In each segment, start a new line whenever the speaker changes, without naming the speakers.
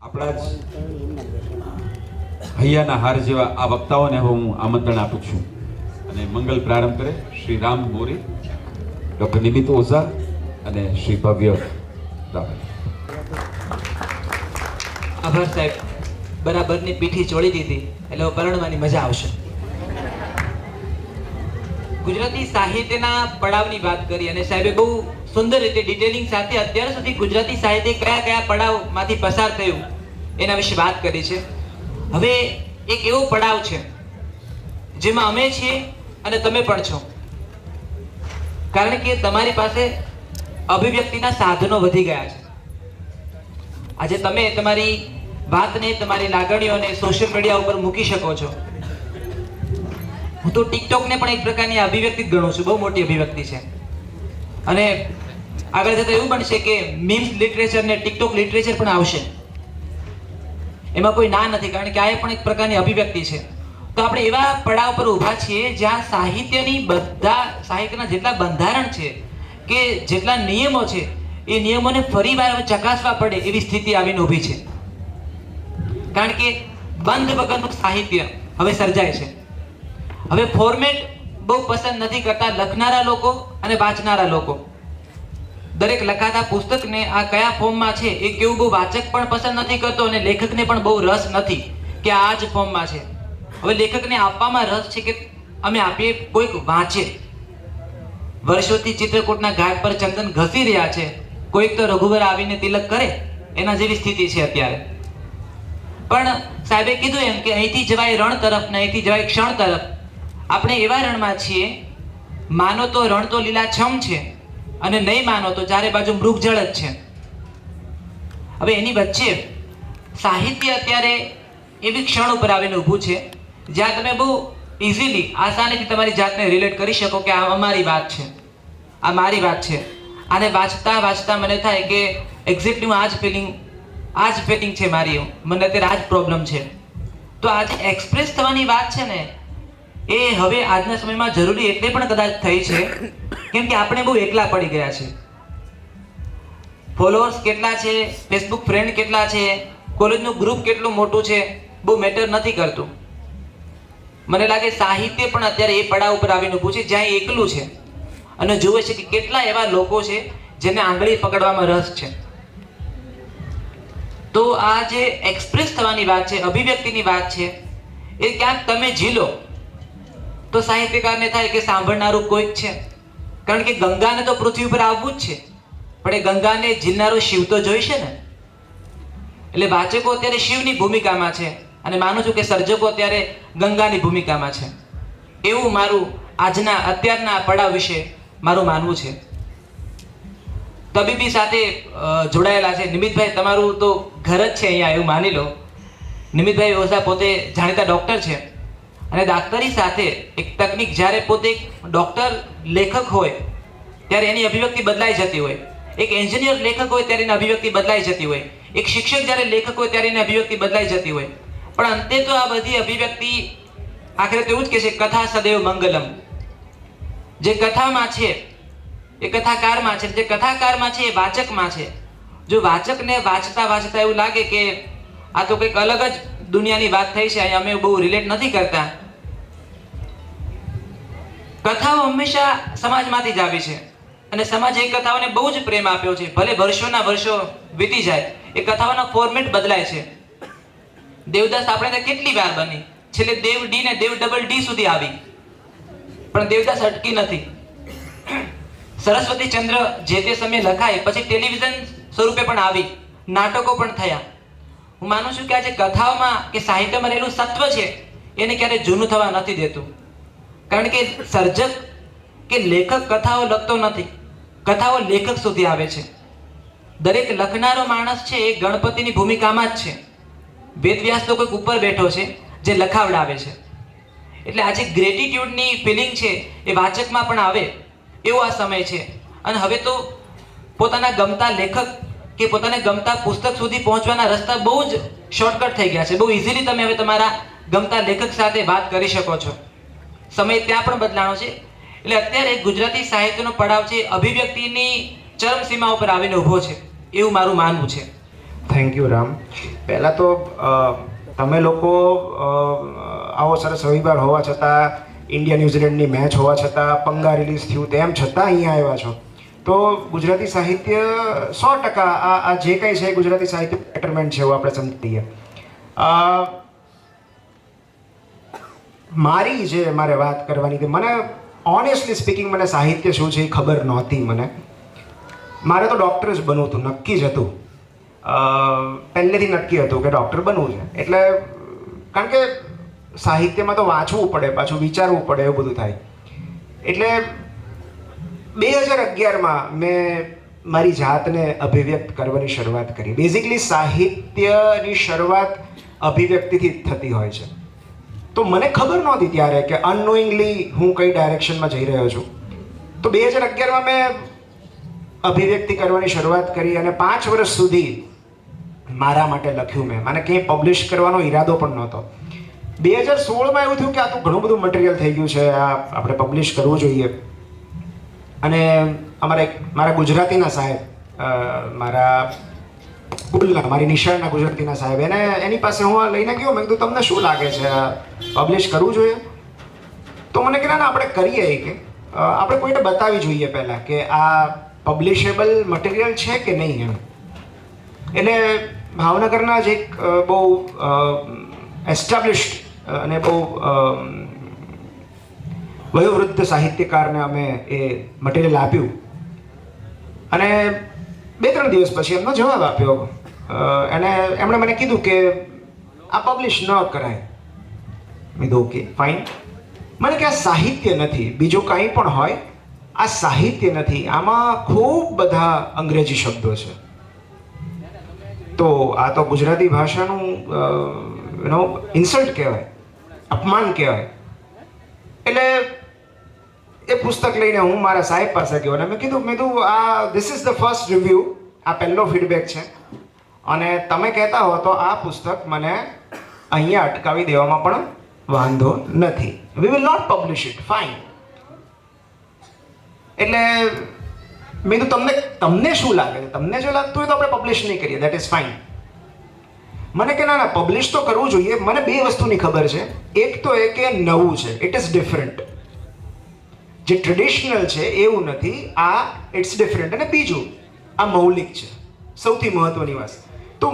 આપણા જ હૈયાના હાર જેવા આ વક્તાઓને હું આમંત્રણ આપું છું અને મંગલ પ્રારંભ કરે શ્રી રામ મોરી, ડોક્ટર નિમિત ઓઝા અને શ્રી ભવ્ય રાવલ.
આભાર સાહેબ, બરાબરની પીઠી ચોળી દીધી એટલે પરણવાની મજા આવશે. ગુજરાતી સાહિત્યના પડાવની વાત કરી અને સાહેબે બહુ સુંદર રીતે ડિટેલિંગ સાથે અત્યાર સુધી ગુજરાતી સાહિત્ય કયા કયા પડાવમાંથી પસાર થયું એના વિશે વાત કરી છે. હવે એક એવો પડાવ છે જેમાં અમે છીએ અને તમે પણ છો, કારણ કે તમારી પાસે અભિવ્યક્તિના સાધનો વધી ગયા છે. આજે તમે તમારી વાતને, તમારી લાગણીઓને સોશિયલ મીડિયા ઉપર મૂકી શકો છો. હું તો ટિકટોકને પણ એક પ્રકારની અભિવ્યક્તિ જ ગણું છું, બહુ મોટી અભિવ્યક્તિ છે. અને આગળ જતા એવું બનશે કે મીમ્સ લિટરેચર ને ટિકટોક લિટરેચર પણ આવશે. એમાં કોઈ ના નથી, કારણ કે આ પણ એક પ્રકારની અભિવ્યક્તિ છે. તો આપણે એવા પડાવ પર ઊભા છીએ જ્યાં સાહિત્યના જેટલા બંધારણ છે કે જેટલા નિયમો છે એ નિયમોને ફરીવાર ચકાસવા પડે એવી સ્થિતિ આવીને ઊભી છે. કારણ કે બંધ વગરનું સાહિત્ય હવે સર્જાય છે. હવે ફોર્મેટ બહુ પસંદ નથી કરતા લખનારા લોકો અને વાંચનારા લોકો. દરેક લખાતા પુસ્તકને આ કયા ફોર્મમાં છે એ કેવું બહુ વાચક પણ પસંદ નથી કરતો અને લેખકને પણ બહુ રસ નથી કે આ જ ફોર્મમાં છે. હવે લેખકને આપવામાં રસ છે કે અમે આપીએ, કોઈક વાંચે. વર્ષોથી ચિત્રકૂટના ઘાટ પર ચંદન ઘસી રહ્યા છે, કોઈક તો રઘુવર આવીને તિલક કરે, એના જેવી સ્થિતિ છે અત્યારે. પણ સાહેબે કીધું એમ કે અહીંથી જવાય રણ તરફ ને અહીંથી જવાય ક્ષણ તરફ. આપણે એવા રણમાં છીએ, માનો તો રણ તો લીલાછમ છે અને નહીં માનો તો ચારે બાજુ મૃગજળ જ છે. હવે એની વચ્ચે સાહિત્ય અત્યારે એવી ક્ષણ ઉપર આવીને ઊભું છે જ્યાં તમે બહુ ઇઝીલી, આસાનીથી તમારી જાતને રિલેટ કરી શકો કે આ અમારી વાત છે, આ મારી વાત છે. આને વાંચતા વાંચતા મને થાય કે એક્ઝેક્ટલી આ જ ફિલિંગ છે મારી, મને અત્યારે આ જ પ્રોબ્લેમ છે. તો આજે એક્સપ્રેસ થવાની વાત છે ને એ હવે આજના સમયમાં જરૂરી એટલે પણ કદાચ થઈ છે કેમ કે આપણે બહુ એકલા પડી ગયા છે. ફોલોઅર્સ કેટલા છે, ફેસબુક ફ્રેન્ડ કેટલા છે, કોલેજનું ગ્રુપ કેટલું મોટું છે, બહુ મેટર નથી કરતું. મને લાગે સાહિત્ય પણ અત્યારે એ પડાવ ઉપર આવીને ઊભું છે જ્યાં એ એકલું છે અને જુએ છે કે કેટલા એવા લોકો છે જેને આંગળી પકડવામાં રસ છે. તો આ જે એક્સપ્રેસ થવાની વાત છે, અભિવ્યક્તિની વાત છે, એ ક્યાંક તમે ઝીલો તો સાહિત્યકારને થાય કે સાંભળનારું કોઈક છે. કારણ કે ગંગાને તો પૃથ્વી ઉપર આવવું જ છે, પણ એ ગંગાને ઝીલનારો શિવ તો જોઈશે ને. એટલે વાચકો અત્યારે શિવની ભૂમિકામાં છે અને માનું છું કે સર્જકો અત્યારે ગંગાની ભૂમિકામાં છે. એવું મારું અત્યારના પડાવ વિશે મારું માનવું છે. તબીબી સાથે જોડાયેલા છે નિમિતભાઈ, તમારું તો ઘર જ છે અહીંયા એવું માની લો. નિમિતભાઈ ઓઝા પોતે જાણીતા ડૉક્ટર છે અને ડાક્ટરી સાથે એક તકનિક, જ્યારે પોતે એક ડૉક્ટર લેખક હોય ત્યારે એની અભિવ્યક્તિ બદલાઈ જતી હોય, એક એન્જિનિયર લેખક હોય ત્યારે એની અભિવ્યક્તિ બદલાઈ જતી હોય, એક શિક્ષક જ્યારે લેખક હોય ત્યારે એની અભિવ્યક્તિ બદલાઈ જતી હોય. પણ અંતે તો આ બધી અભિવ્યક્તિ આખરે તો એવું જ કહે છે, કથા સદૈવ મંગલમ. જે કથામાં છે એ કથાકારમાં છે, જે કથાકારમાં છે એ વાચકમાં છે. જો વાચકને વાંચતા વાંચતા એવું લાગે કે આ તો કંઈક અલગ જ દુનિયાની વાત થઈ છે, અહીંયા અમે બહુ રિલેટ નથી કરતા. કથાઓ હંમેશા સમાજમાંથી જ આવી છે અને સમાજે એ કથાઓને બહુ જ પ્રેમ આપ્યો છે. ભલે વર્ષોના વર્ષો વીતી જાય, એ કથાઓનો ફોર્મેટ બદલાય છે. દેવદાસ આપણે કેટલી વાર બની, છેલ્લે દેવ ડી ને દેવ ડબલ ડી સુધી આવી, પણ દેવદાસ અટકી નથી. સરસ્વતી ચંદ્ર જે તે સમયે લખાય, પછી ટેલિવિઝન સ્વરૂપે પણ આવી, નાટકો પણ થયા. હું માનું છું કે આજે કથાઓમાં કે સાહિત્યમાં રહેલું સત્વ છે એને ક્યારેય જૂનું થવા નથી દેતું. કારણ કે સર્જક કે લેખક કથાઓ લખતો નથી, કથાઓ લેખક સુધી આવે છે. દરેક લખનારો માણસ છે એ ગણપતિની ભૂમિકામાં જ છે. વેદવ્યાસ તો કોઈક ઉપર બેઠો છે જે લખાવડાવે છે. એટલે આજે ગ્રેટિટ્યુડની ફિલિંગ છે એ વાચકમાં પણ આવે એવો આ સમય છે. અને હવે તો પોતાના ગમતા લેખક કે પોતાને ગમતા પુસ્તક સુધી પહોંચવાના રસ્તા બહુ જ શોર્ટકટ થઈ ગયા છે. બહુ ઇઝીલી તમે હવે તમારા ગમતા લેખક સાથે વાત કરી શકો છો. સમય ત્યાં પણ બદલાણો છે. એટલે અત્યારે ગુજરાતી સાહિત્યનો પડાવ છે અભિવ્યક્તિની ચરમસીમા ઉપર આવીને ઊભો છે એવું મારું માનવું છે.
Thank you Ram. પહેલાં તો તમે લોકો આવો સરસ રવિવાર હોવા છતાં, ઇન્ડિયા ન્યૂઝીલેન્ડની મેચ હોવા છતાં, પંગા રિલીઝ થયું તેમ છતાં અહીંયા આવ્યા છો, તો ગુજરાતી સાહિત્ય 100% આ જે કંઈ છે ગુજરાતી સાહિત્ય બેટરમેન્ટ છે એવું આપણે સમજી લઈએ. મારે વાત કરવાની કે મને ઓનેસ્ટલી સ્પીકિંગ મને સાહિત્ય શું છે એ ખબર નહોતી. મારે તો ડૉક્ટર જ બનવું હતું, નક્કી જ હતું, પહેલેથી નક્કી હતું કે ડૉક્ટર બનવું છે. એટલે કારણ કે સાહિત્યમાં તો વાંચવું પડે, પાછું વિચારવું પડે, એવું બધું થાય. એટલે 2011માં મેં મારી જાતને અભિવ્યક્ત કરવાની શરૂઆત કરી. બેઝિકલી સાહિત્યની શરૂઆત અભિવ્યક્તિથી જ થતી હોય છે. તો મને ખબર નહોતી ત્યારે કે અનનોઈંગલી હું કઈ ડાયરેક્શનમાં જઈ રહ્યો છું. તો 2011માં મેં અભિવ્યક્તિ કરવાની શરૂઆત કરી અને 5 વર્ષ સુધી મારા માટે લખ્યું મેં. મને ક્યાંય પબ્લિશ કરવાનો ઈરાદો પણ નહોતો. 2016માં એવું થયું કે આ તો ઘણું બધું મટીરિયલ થઈ ગયું છે, આ આપણે પબ્લિશ કરવું જોઈએ. અને મારા ગુજરાતીના સાહેબ, મારી નિશાળના ગુજરાતીના સાહેબ, એની પાસે હું આ લઈને ગયો. મેં કીધું તમને શું લાગે છે, આ પબ્લિશ કરવું જોઈએ? તો મને કીધું ના, આપણે કરીએ કે આપણે કોઈને બતાવી જોઈએ પહેલાં કે આ પબ્લિશેબલ મટીરિયલ છે કે નહીં એમ. એટલે ભાવનગરના જ એક બહુ એસ્ટાબ્લિશ્ડ અને બહુ વયોવૃદ્ધ સાહિત્યકારને અમે એ મટીરિયલ આપ્યું અને 2-3 દિવસ પછી એમનો જવાબ આપ્યો. એમણે મને કીધું કે આ પબ્લિશ ન કરાય. મેં કીધું ઓકે ફાઇન. મને કે આ સાહિત્ય નથી, બીજું કંઈ પણ હોય, આ સાહિત્ય નથી, આમાં ખૂબ બધા અંગ્રેજી શબ્દો છે. તો આ તો ગુજરાતી ભાષાનું ઇન્સલ્ટ કહેવાય, અપમાન કહેવાય. એટલે એ પુસ્તક લઈને હું મારા સાહેબ પાસે ગયો અને મેં કીધું આ this is the first review, આ પહેલો ફીડબેક છે અને તમે કહેતા હો તો આ પુસ્તક મને અહીંયા અટકાવી દેવામાં પણ વાંધો નથી. We will not publish it, fine. એટલે મેં કીધું તમને શું લાગે છે? તમને જો લાગતું હોય તો આપણે પબ્લિશ નહીં કરીએ, દેટ ઇઝ ફાઇન. મને કે ના પબ્લિશ તો કરવું જોઈએ. મને 2 વસ્તુની ખબર છે. એક તો એ કે નવું છે, ઇટ ઇઝ ડિફરન્ટ. જે ટ્રેડિશનલ છે એવું નથી, આ ઇટ્સ ડિફરન્ટ. અને બીજું, આ મૌલિક છે, સૌથી મહત્વની વાત. તો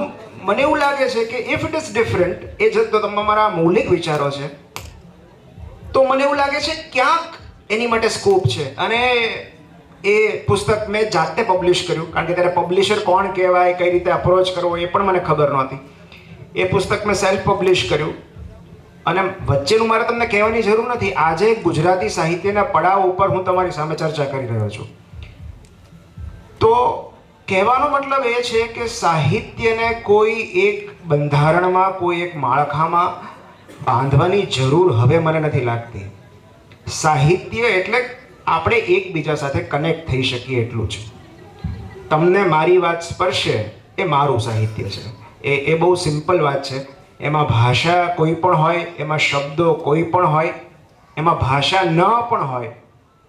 મને એવું લાગે છે કે ઇફ ઇટ ઇઝ ડિફરન્ટ, એ જ તો તમારા મૌલિક વિચારો છે, તો મને એવું લાગે છે ક્યાંક એની માટે સ્કોપ છે. અને એ પુસ્તક મેં જાતે પબ્લિશ કર્યું, કારણ કે ત્યારે પબ્લિશર કોણ કહેવાય, કઈ રીતે અપ્રોચ કરવો એ પણ મને ખબર નહોતી. એ પુસ્તક મેં સેલ્ફ પબ્લિશ કર્યું. અને વચ્ચેનું મારે તમને કહેવાની જરૂર નથી, આજે ગુજરાતી સાહિત્યના પડાવ ઉપર હું તમારી સામે ચર્ચા કરી રહ્યો છું. તો કહેવાનો મતલબ એ છે કે સાહિત્યને કોઈ એક બંધારણમાં, કોઈ એક માળખામાં બાંધવાની જરૂર હવે મને નથી લાગતી. સાહિત્ય એટલે આપણે એકબીજા સાથે કનેક્ટ થઈ શકીએ એટલું જ. તમને મારી વાત સ્પર્શે એ મારું સાહિત્ય છે. એ બહુ સિમ્પલ વાત છે. એમાં ભાષા કોઈ પણ હોય, એમાં શબ્દો કોઈ પણ હોય, એમાં ભાષા ન પણ હોય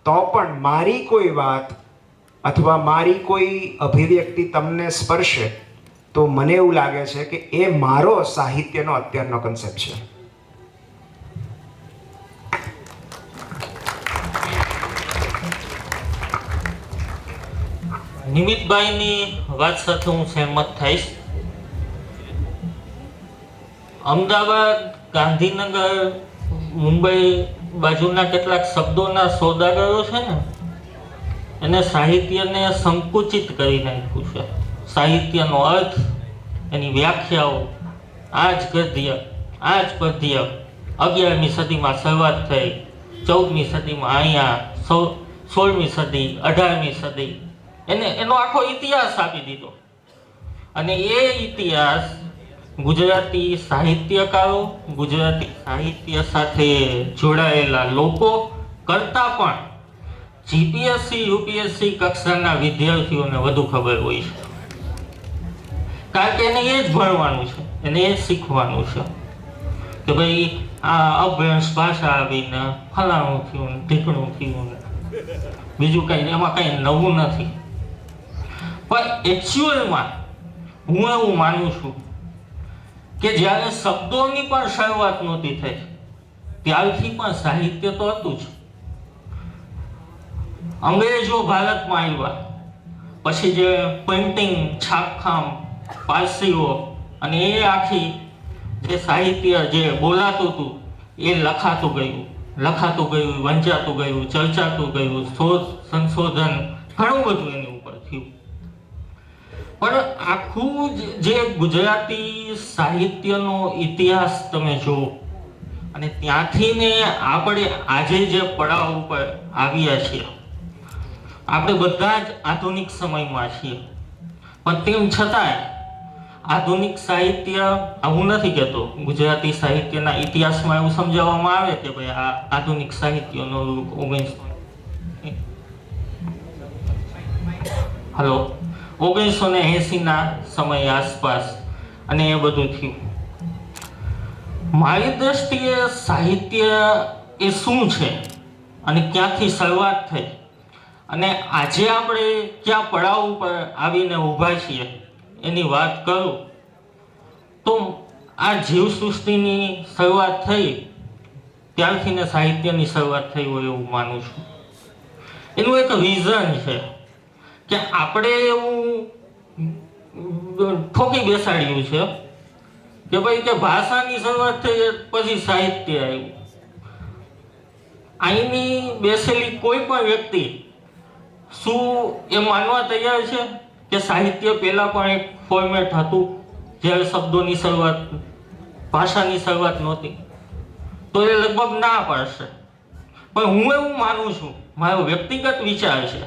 તો પણ મારી કોઈ વાત અથવા મારી કોઈ અભિવ્યક્તિ તમને સ્પર્શે તો મને એવું લાગે છે કે એ મારો સાહિત્યનો અત્યારનો કન્સેપ્ટ છે.
નિમિતભાઈની વાત સાથે હું સહેમત થઈશ. અમદાવાદ, ગાંધીનગર, મુંબઈ બાજુના કેટલાક શબ્દોના સોદાગરો છે ને, એને સાહિત્યને સંકુચિત કરી નાખ્યું છે. સાહિત્યનો અર્થ, એની વ્યાખ્યાઓ, આ જ ગદ્ય, આ જ પદ્ય 11મી સદીમાં શરૂઆત થઈ, 14મી સદીમાં અહીંયા, 16મી સદી, 18મી સદી, એનો આખો ઇતિહાસ આપી દીધો. અને એ ઇતિહાસ ગુજરાતી સાહિત્યકારો, ગુજરાતી સાહિત્ય સાથે જોડાયેલા લોકો કરતાં પણ જીપીએસસી, યુપીએસસી કક્ષાના વિદ્યાર્થીઓને વધુ ખબર હોય છે. કારણ કે એને એ જ ભણવાનું છે, એને એ જ શીખવાનું છે કે ભાઈ આ અભ્યાસ ભાષા આવીને ફલાણું થયું ને ઢીકણું થયું ને બીજું કંઈ, એમાં કંઈ નવું નથી. પણ એકચ્યુઅલમાં હું એવું માનું છું કે જ્યારે શબ્દોની પણ શરૂઆત નહોતી થઈ ત્યારથી પણ સાહિત્ય તો હતું જ. અંગ્રેજો ભારતમાં આવ્યા પછી જે પેઇન્ટિંગ, છાપખામ, પારસીઓ અને એ આખી જે સાહિત્ય જે બોલાતું હતું એ લખાતું ગયું, વંચાતું ગયું, ચર્ચાતું ગયું, શોધ સંશોધન ઘણું બધું એની ઉપર થયું. પણ આખું જે ગુજરાતી સાહિત્યનો ઇતિહાસ તમે જુઓ અને ત્યાંથી ને આપણે આજે જે પડાવ ઉપર આવ્યા છીએ, આપણે બધા જ આધુનિક સમયમાં છીએ. પણ તેમ છતાંય આધુનિક સાહિત્ય, હું નથી કહેતો ગુજરાતી સાહિત્યના ઇતિહાસમાં એવું સમજાવવામાં આવે કે ભાઈ આ આધુનિક સાહિત્યનો 1980ના સમય આસપાસ અને એ બધું થયું. મારી દ્રષ્ટિએ સાહિત્ય એ શું છે અને ક્યાંથી શરૂઆત થઈ અને આજે આપણે ક્યાં પડાવ ઉપર આવીને ઊભા છીએ એની વાત કરું તો આ જીવસૃષ્ટિની શરૂઆત થઈ ત્યારથી ને સાહિત્યની શરૂઆત થઈ હોય એવું માનું છું. એનું એક વિઝન છે કે આપણે એવું ઠોકી બેસાડ્યું છે કે ભાઈ કે ભાષાની શરૂઆત થઈ પછી સાહિત્ય આવ્યું. અહીંની બેસેલી કોઈ પણ વ્યક્તિ શું એ માનવા તૈયાર છે કે સાહિત્ય પહેલા પણ એક ફોર્મેટ હતું જ્યારે શબ્દોની શરૂઆત, ભાષાની શરૂઆત નહોતી? તો એ લગભગ ના પાડશે. પણ હું એવું માનું છું, મારો વ્યક્તિગત વિચાર છે,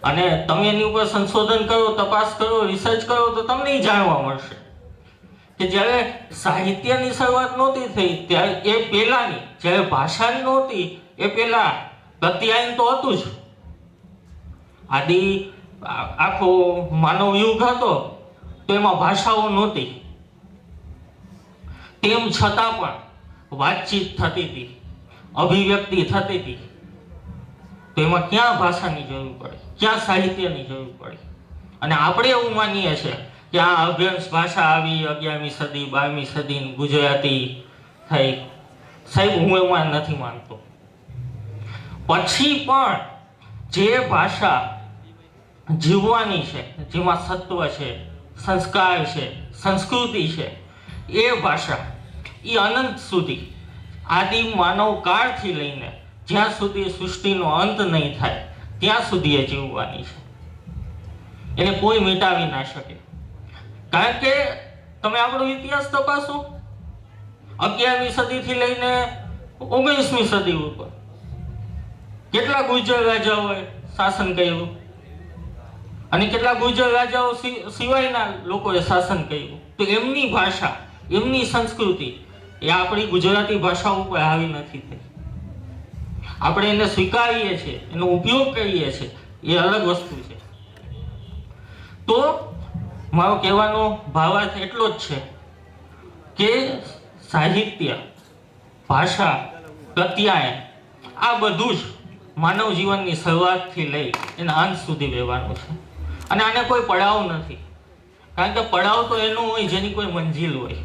અને તમે એની ઉપર સંશોધન કરો, તપાસ કરો, રિસર્ચ કરો તો તમને એ જાણવા મળશે કે જ્યારે સાહિત્યની શરૂઆત નહોતી થઈ ત્યારે એ પહેલાની, જ્યારે ભાષાની નહોતી એ પહેલા પ્રત્યાયન તો હતું જ. આખો માનવ યુગ હતો તો એમાં ભાષાઓ નહોતી, તેમ છતાં પણ વાતચીત થતી હતી, અભિવ્યક્તિ થતી હતી. તો એમાં ક્યાં ભાષાની જરૂર પડે, ક્યાં સાહિત્યની જરૂર પડે? અને આપણે એવું માનીએ છીએ કે આ અભ્યંશ ભાષા આવી 11મી સદી, 12મી સદી ગુજરાતી થઈ. સાહેબ, હું એમાં નથી માનતો. પછી પણ જે ભાષા જીવવાની છે, જેમાં સત્વ છે, સંસ્કાર છે, સંસ્કૃતિ છે, એ ભાષા એ અનંત સુધી, આદિ માનવ કાળથી લઈને જ્યાં સુધી સૃષ્ટિનો અંત નહીં થાય ત્યાં સુધી એ જીવવાની છે. એને કોઈ મિટાવી ના શકે. કારણ કે તમે આપણો ઇતિહાસ તપાસો, 11મી સદીથી લઈને 19મી સદી ઉપર કેટલા ગુર્જર રાજાઓએ શાસન કર્યું અને કેટલા ગુર્જર રાજાઓ સિવાયના લોકોએ શાસન કર્યું. તો એમની ભાષા, એમની સંસ્કૃતિ એ આપણી ગુજરાતી ભાષા ઉપર આવી નથી થઈ. આપણે એને સ્વીકારીએ છીએ, એનો ઉપયોગ કરીએ છીએ, એ અલગ વસ્તુ છે. તો મારો કહેવાનો ભાવાર્થ એટલો જ છે કે સાહિત્ય, ભાષા, પ્રત્યાયન આ બધું જ માનવ જીવનની શરૂઆતથી લઈ એના અંત સુધી રહેવાનું છે. અને આને કોઈ પડાવ નથી, કારણ કે પડાવ તો એનો હોય જેની કોઈ મંજિલ હોય.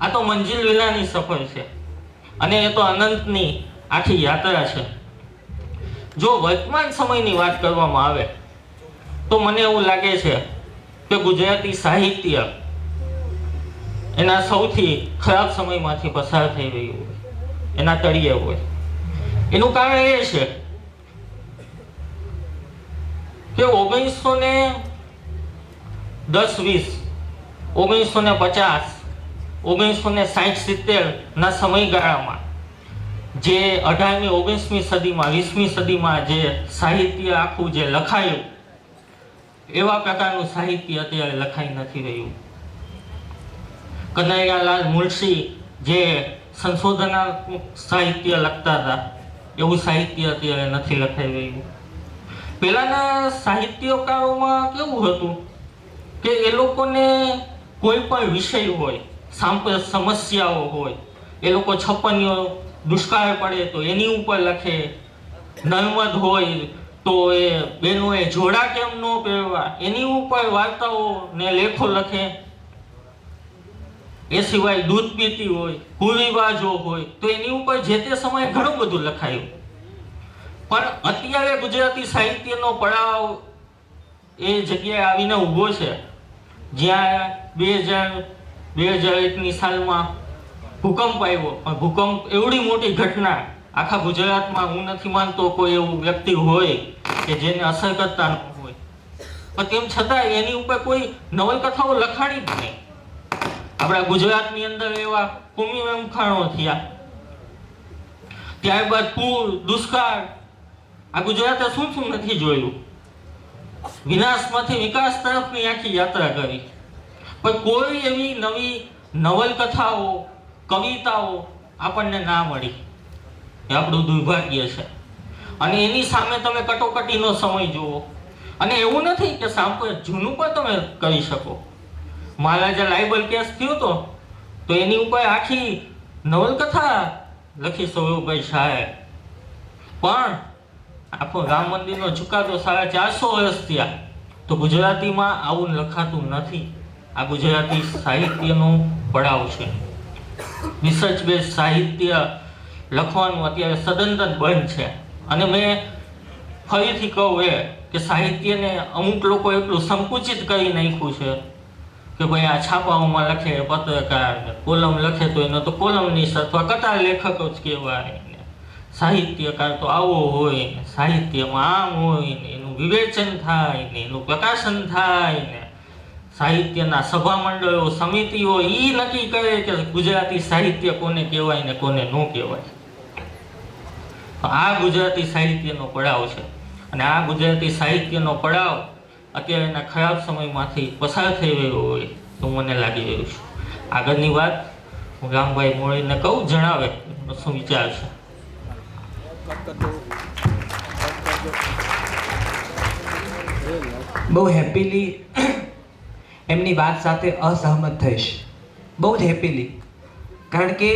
આ તો મંજિલ વિનાની સફર છે અને એ તો અનંતની આખી યાત્રા છે. જો વર્તમાન સમયની વાત કરવામાં આવે તો મને એવું લાગે છે કે ગુજરાતી સાહિત્ય એના સૌથી ખરાબ સમયમાંથી પસાર થઈ રહ્યું હોય, એના તળિયે હોય. એનું કારણ એ છે કે 1910-20, 1950, 1960-70 ના સમયગાળામાં જે 18મી 19મી સદીમાં 20મી સદીમાં જે સાહિત્ય આખું જે લખાયું, એવા પ્રકારનું સાહિત્ય અત્યારે લખાઈ નથી રહ્યું. કનૈયાલાલ મુનશી જે સંશોધનાત્મક સાહિત્ય લખતા હતા એવું સાહિત્ય અત્યારે નથી લખાઈ રહ્યું. પહેલાના સાહિત્યકારોમાં કેવું હતું કે એ લોકોને કોઈ પણ વિષય હોય, સમસ્યાઓ હોય, એ લોકો છપ્પનિયો દુષ્કાળ પડે તો એની ઉપર લખે, નર્મદ હોય તો એ બહેનોએ જોડા કેમ ન પહેરવા એની ઉપર વાર્તાઓ ને લેખો લખે. એ સિવાય દૂધ પીતી હોય, કુરિવાજો હોય, તો એની ઉપર જે તે સમયે ઘણું બધું લખાયું. પણ અત્યારે ગુજરાતી સાહિત્યનો પડાવ એ જગ્યાએ આવીને ઊભો છે જ્યાં 2001ની સાલમાં ભૂકંપ આવ્યો. પણ ભૂકંપ એવડી મોટી ઘટના આખા ગુજરાતમાં હું નથી માનતો કોઈ એવું વ્યક્તિ હોય કે જેને અસર કરતા ન હોય, પણ તેમ છતાં એની ઉપર કોઈ નવલકથાઓ લખાણી જ નહીં. આપણા ગુજરાતની અંદર એવા ભૂમિ રમખાણો થયા, ત્યારબાદ પૂર, દુષ્કાળ, આ ગુજરાતે શું શું નથી જોયું. વિનાશમાંથી વિકાસ તરફની આખી યાત્રા કરી, પણ કોઈ એવી નવી નવલકથાઓ, કવિતાઓ આપણને ના મળી. એ આપણું દુર્ભાગ્ય છે. અને એની સામે તમે કટોકટીનો સમય જુઓ, અને એવું નથી કે જૂનું પણ તમે કરી શકો. મહારાજા લાયબલ કેસ થયો તો એની ઉપર આખી નવલકથા લખી સૌરભભાઈ શાહે. પણ આખો રામ મંદિરનો ચુકાદો 450 વર્ષ થયા તો ગુજરાતીમાં આવું લખાતું નથી. આ ગુજરાતી સાહિત્યનો પડાવ છે. રિસર્ચ બેઝ સાહિત્ય લખવાનું અત્યારે સદંતર બંધ છે. અને મેં ફરીથી કહું કે સાહિત્યને અમુક લોકો એટલું સંકુચિત કરી નાખ્યું છે કે ભાઈ આ છાપાઓમાં લખે પત્રકાર, કોલમ લખે તો એનો તો કોલમનીસ્ટ અથવા કથા લેખક જ કહેવાય ને, સાહિત્યકાર તો આવો હોય ને, સાહિત્યમાં આમ હોય ને, એનું વિવેચન થાય ને, એનું પ્રકાશન થાય ને, સાહિત્યના સભા મંડળો, સમિતિઓ એ નક્કી કરે કે ગુજરાતી સાહિત્ય કોને કહેવાય ને કોને ન કહેવાય. આ ગુજરાતી સાહિત્યનો પડાવ છે. અને આ ગુજરાતી સાહિત્યનો પડાવ અત્યારેના ખરાબ સમયમાંથી પસાર થઈ રહ્યો હોય તો મને લાગી રહ્યું છે. આગળની વાત હું રામભાઈ મોળીને કહું, જણાવે શું વિચાર છે.
બહુ હેપીલી એમની વાત સાથે અસહમત થઈશ, બહુ જ હેપીલી. કારણ કે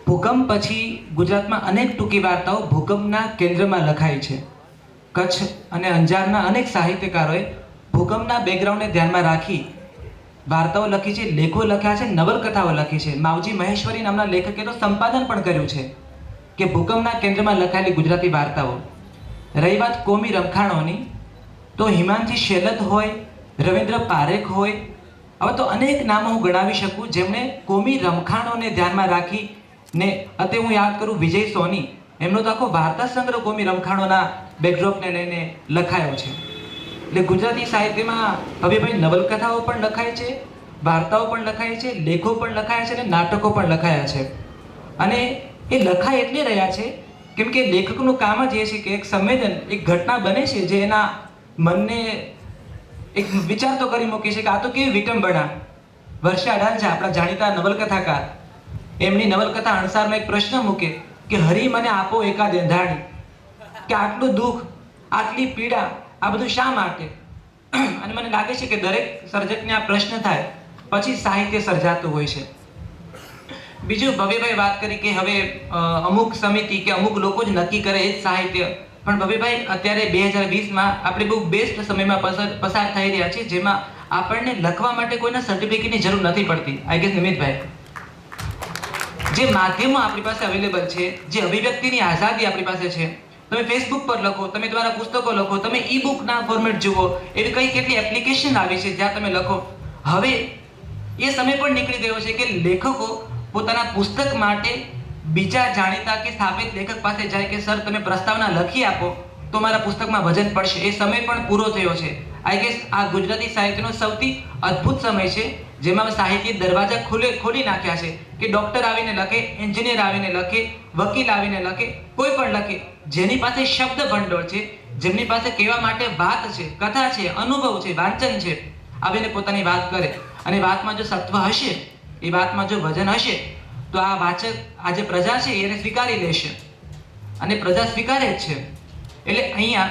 ભૂકંપ પછી ગુજરાતમાં અનેક ટૂંકી વાર્તાઓ ભૂકંપના કેન્દ્રમાં લખાઈ છે. કચ્છ અને અંજારના અનેક સાહિત્યકારોએ ભૂકંપના બેકગ્રાઉન્ડને ધ્યાનમાં રાખી વાર્તાઓ લખી છે, લેખો લખ્યા છે, નવલકથાઓ લખી છે. માવજી મહેશ્વરી નામના લેખકે તો સંપાદન પણ કર્યું છે કે ભૂકંપના કેન્દ્રમાં લખાયેલી ગુજરાતી વાર્તાઓ. રહી વાત કોમી રમખાણોની, તો હિમાંશી શેલત હોય, રવિન્દ્ર પારેખ હોય, હવે તો અનેક નામો હું ગણાવી શકું જેમણે કોમી રમખાણોને ધ્યાનમાં રાખી ને અત્યારે હું યાદ કરું વિજય સોની, એમનો તો આખો વાર્તા સંગ્રહ કોમી રમખાણોના બેકડ્રોપને લઈને લખાયો છે. એટલે ગુજરાતી સાહિત્યમાં હવે ભાઈ નવલકથાઓ પણ લખાય છે, વાર્તાઓ પણ લખાય છે, લેખો પણ લખાયા છે અને નાટકો પણ લખાયા છે. અને એ લખાય એટલે રહ્યા છે કેમ કે લેખકનું કામ જ એ છે કે એક સંવેદન, એક ઘટના બને છે જે એના મનને એક વિચાર તો કરી મૂકે છે કે આ તો કેવી વિટંબણા. વર્ષા અડાલજા, આપણા જાણીતા નવલકથાકાર, એમની નવલકથા અણસારમાં એક પ્રશ્ન મૂકે કે હરી મને આપો એકાદ એંધાણી, કે આટલું દુઃખ, આટલી પીડા, આ બધું શા માટે? અને મને લાગે છે કે દરેક સર્જકને આ પ્રશ્ન થાય પછી સાહિત્ય સર્જાતું હોય છે. બીજું ભવ્યભાઈ વાત કરી કે હવે અમુક સમિતિ કે અમુક લોકો જ નક્કી કરે એ જ સાહિત્ય. પણ ભવ્યભાઈ અત્યારે 2020માં આપણે બહુ બેસ્ટ સમયમાં પસાર થઈ રહ્યા છીએ જેમાં આપણને લખવા માટે કોઈના સર્ટિફિકેટની જરૂર નથી પડતી. આઈ ગેસ નિમિતભાઈ, જે માધ્યમો આપણી પાસે અવેલેબલ છે, જે અભિવ્યક્તિની આઝાદી આપણી પાસે છે, તમે ફેસબુક પર લખો, તમે તમારા પુસ્તકો લખો, તમે ઈ બુકના ફોર્મેટ જુઓ, એવી કઈ કેટલી એપ્લિકેશન આવી છે જ્યાં તમે લખો. હવે એ સમય પણ નીકળી ગયો છે કે લેખકો પોતાના પુસ્તક માટે બીજા જાણીતા કે સ્થાપિત લેખક પાસે જાય કે સર તમે પ્રસ્તાવના લખી આપો તો મારા પુસ્તકમાં વજન પડશે. એ સમય પણ પૂરો થયો છે. આઈ ગેસ આ ગુજરાતી સાહિત્યનો સૌથી અદ્ભુત સમય છે જેમાં સાહિત્ય દરવાજા ખોલી નાખ્યા છે કે ડોક્ટર આવીને લખે, એન્જિનિયર આવીને લખે, વકીલ આવીને લખે, કોઈ પણ લખે, જેની પાસે શબ્દ ભંડોળ છે, જેમની પાસે કહેવા માટે વાત છે, કથા છે, અનુભવ છે, વાંચન છે, આવીને પોતાની વાત કરે. અને વાતમાં જો સત્વ હશે, એ વાતમાં જો વજન હશે તો આ વાચક, આ જે પ્રજા છે એને સ્વીકારી લેશે અને પ્રજા સ્વીકારે જ છે. એટલે અહીંયા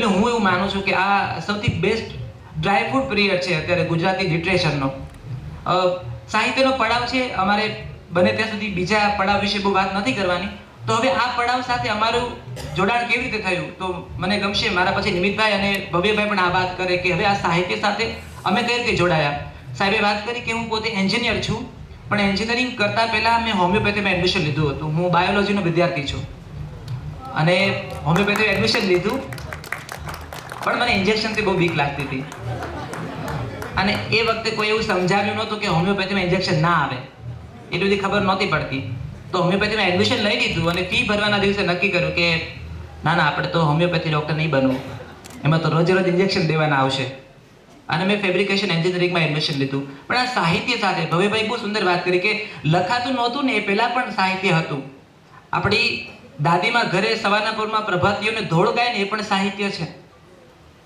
હું એવું માનું છું કે આ સૌથી બેસ્ટ ડ્રાય ફ્રૂટ પિરિયડ છે અત્યારે ગુજરાતી લિટરેચરનો. સાહિત્યનો પડાવ છે, અમારે બને ત્યાં સુધી બીજા પડાવ વિશે બહુ વાત નથી કરવાની. તો હવે આ પડાવ સાથે અમારું જોડાણ કેવી રીતે થયું તો મને ગમશે મારા પછી નિમિતભાઈ અને ભવ્યભાઈ પણ આ વાત કરે કે હવે આ સાહિત્ય સાથે અમે કઈ રીતે જોડાયા. સાહેબે વાત કરી કે હું પોતે એન્જિનિયર છું પણ એન્જિનિયરિંગ કરતાં પહેલાં મેં હોમિયોપેથીમાં એડમિશન લીધું હતું. હું બાયોલોજીનો વિદ્યાર્થી છું અને હોમિયોપેથીમાં એડમિશન લીધું, પણ મને ઇન્જેક્શનથી બહુ બીક લાગતી હતી અને એ વખતે કોઈ એવું સમજાવ્યું નહોતું કે હોમિયોપેથીમાં ઇન્જેક્શન ના આવે, એટલી બધી ખબર નહોતી પડતી. તો હોમિયોપેથીમાં એડમિશન લઈ લીધું અને ફી ભરવાના દિવસે નક્કી કર્યું કે ના આપણે તો હોમિયોપેથી ડૉક્ટર નહીં બનવું, એમાં તો રોજે રોજ ઇન્જેક્શન દેવાના આવશે. અને મેં ફેબ્રિકેશન એન્જિનિયરિંગમાં એડમિશન લીધું. પણ આ સાહિત્ય સાથે ભવ્યભાઈ બહુ સુંદર વાત કરી કે લખાતું નહોતું ને એ પહેલાં પણ સાહિત્ય હતું. આપણી દાદીમાં ઘરે સવારના પોરમાં પ્રભાતીઓને ધોળ ગાય ને એ પણ સાહિત્ય છે.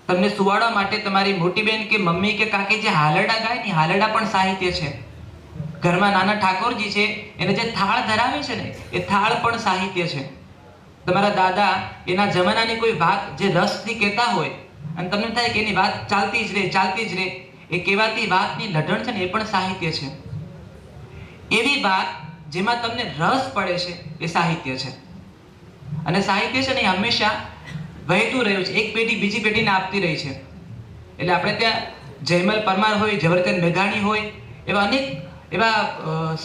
તમને સુવાડવા માટે તમારી મોટી બેન કે મમ્મી કે કાકી જે હાલરડા ગાય ને હાલરડા પણ સાહિત્ય છે. ઘરમાં નાના ઠાકોરજી છે એને જે થાળ ધરાવે છે ને એ થાળ પણ સાહિત્ય છે. તમારા દાદા એના જમાનાની કોઈ વાત જે રસથી કહેતા હોય અને તમને થાય કે એની વાત ચાલતી જ રહે, એ કહેવાતી વાતની લઢણ છે ને એ પણ સાહિત્ય છે. એવી વાત જેમાં તમને રસ પડે છે એ સાહિત્ય છે. અને સાહિત્ય છે ને એ હંમેશા વહેતું રહ્યું છે, એક પેઢી બીજી પેઢીને આપતી રહી છે. એટલે આપણે ત્યાં જયમલ પરમાર હોય, ઝવેરચંદ મેઘાણી હોય, એવા અનેક એવા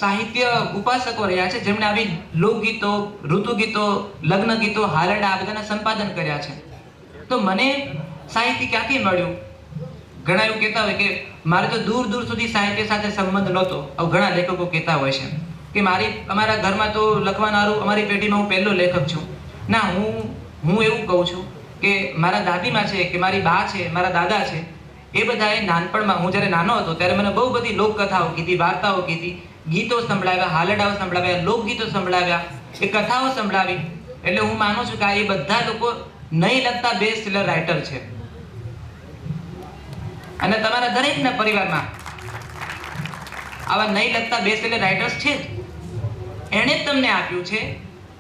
સાહિત્ય ઉપાસકો રહ્યા છે જેમણે આવી લોકગીતો, ઋતુગીતો, લગ્ન ગીતો, હાલરડા આ બધાના સંપાદન કર્યા છે. તો મને સાહિત્ય ક્યાંથી મળ્યું? ઘણા એવું કહેતા હોય કે મારે તો દૂર દૂર સુધી સાહિત્ય સાથે સંબંધ નહોતો. આવું ઘણા લેખકો કહેતા હોય છે કે અમારા ઘરમાં તો લખવાનારું, અમારી પેઢીમાં હું પહેલો લેખક છું. ના, હું એવું કહું છું કે મારા દાદીમાં છે કે મારી બા છે, મારા દાદા છે, એ બધાએ નાનપણમાં, હું જ્યારે નાનો હતો ત્યારે મને બહુ બધી લોકકથાઓ કીધી, વાર્તાઓ કીધી, ગીતો સંભળાવ્યા, હાલરડાઓ સંભળાવ્યા, લોકગીતો સંભળાવ્યા, એ કથાઓ સંભળાવી. એટલે હું માનું છું કે આ એ બધા લોકો નહીં લખતા બેસ્ટ સેલર રાઇટર છે. અને તમારા દરેકના પરિવારમાં આવા નહીં લખતા બેસ્ટ સેલર રાઇટર્સ છે જ. એણે જ તમને આપ્યું છે,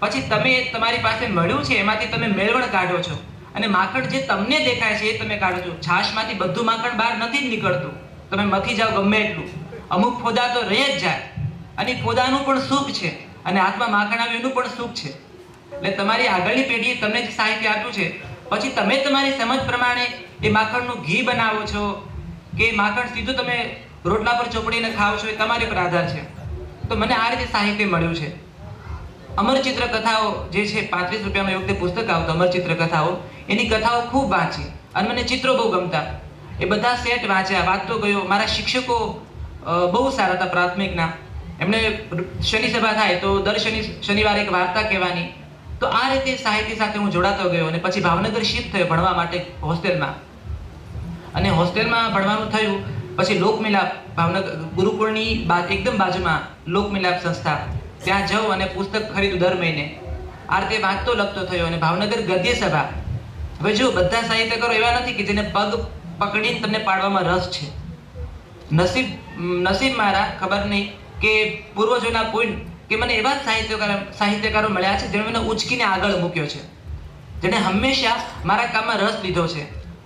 પછી તમે તમારી પાસે મળ્યું છે એમાંથી તમે મેળવણ કાઢો છો અને માખણ જે તમને દેખાય છે એ તમે કાઢો છો. છાશમાંથી બધું માખણ બહાર નથી જ નીકળતું. તમે મથી જાઓ ગમે એટલું, અમુક ફોદા તો રહી જ જાય અને ફોદાનું પણ સુખ છે અને હાથમાં માખણ આવે એનું પણ સુખ છે. એટલે તમારી આગળની પેઢીએ તમને જે સાહિત્ય આપ્યું છે, પછી તમે તમારી સમજ પ્રમાણે એ માખણનું ઘી બનાવો છો કે માખણ સીધું તમે રોટલા પર ચોપડીને ખાઓ છો, એ તમારી પર આધાર છે. તો મને આ રીતે સાહિત્ય મળ્યું છે. અમરચિત્ર કથાઓ જે છે, 35 રૂપિયામાં એ વખતે પુસ્તક આવતું અમરચિત્ર કથાઓ, એની કથાઓ ખૂબ વાંચી અને મને ચિત્રો બહુ ગમતા. એ બધા સેટ વાંચ્યા, વાંચતો ગયો. મારા શિક્ષકો બહુ સારા હતા પ્રાથમિકના. એમણે શનિ સભા થાય તો દર શનિવારે એક વાર્તા કહેવાની. તો આ રીતે સાહિત્ય સાથે હું જોડાતો ગયો અને પછી ભાવનગર શિફ્ટ થયો ભણવા માટે હોસ્ટેલમાં. અને હોસ્ટેલમાં ભણવાનું થયું પછી લોકમિલાપ, ભાવનગર ગુરુકુળની એકદમ બાજુમાં લોકમિલાપ સંસ્થા, ત્યાં જાઉં અને પુસ્તક ખરીદું દર મહિને. આ રીતે વાંચતો લખતો થયો અને ભાવનગર ગદ્ય સભા. હવે જો બધા સાહિત્યકારો એવા નથી કે જેને પગ પકડીને તમને પાડવામાં રસ છે. નસીબ મારા ખબર નહીં કે પૂર્વજોના પુણ્ય કે મને એવા સાહિત્યકારો મળ્યા છે જેણે મને ઉચકીને આગળ મૂક્યો છે, જેણે હંમેશા મારા કામમાં રસ લીધો છે.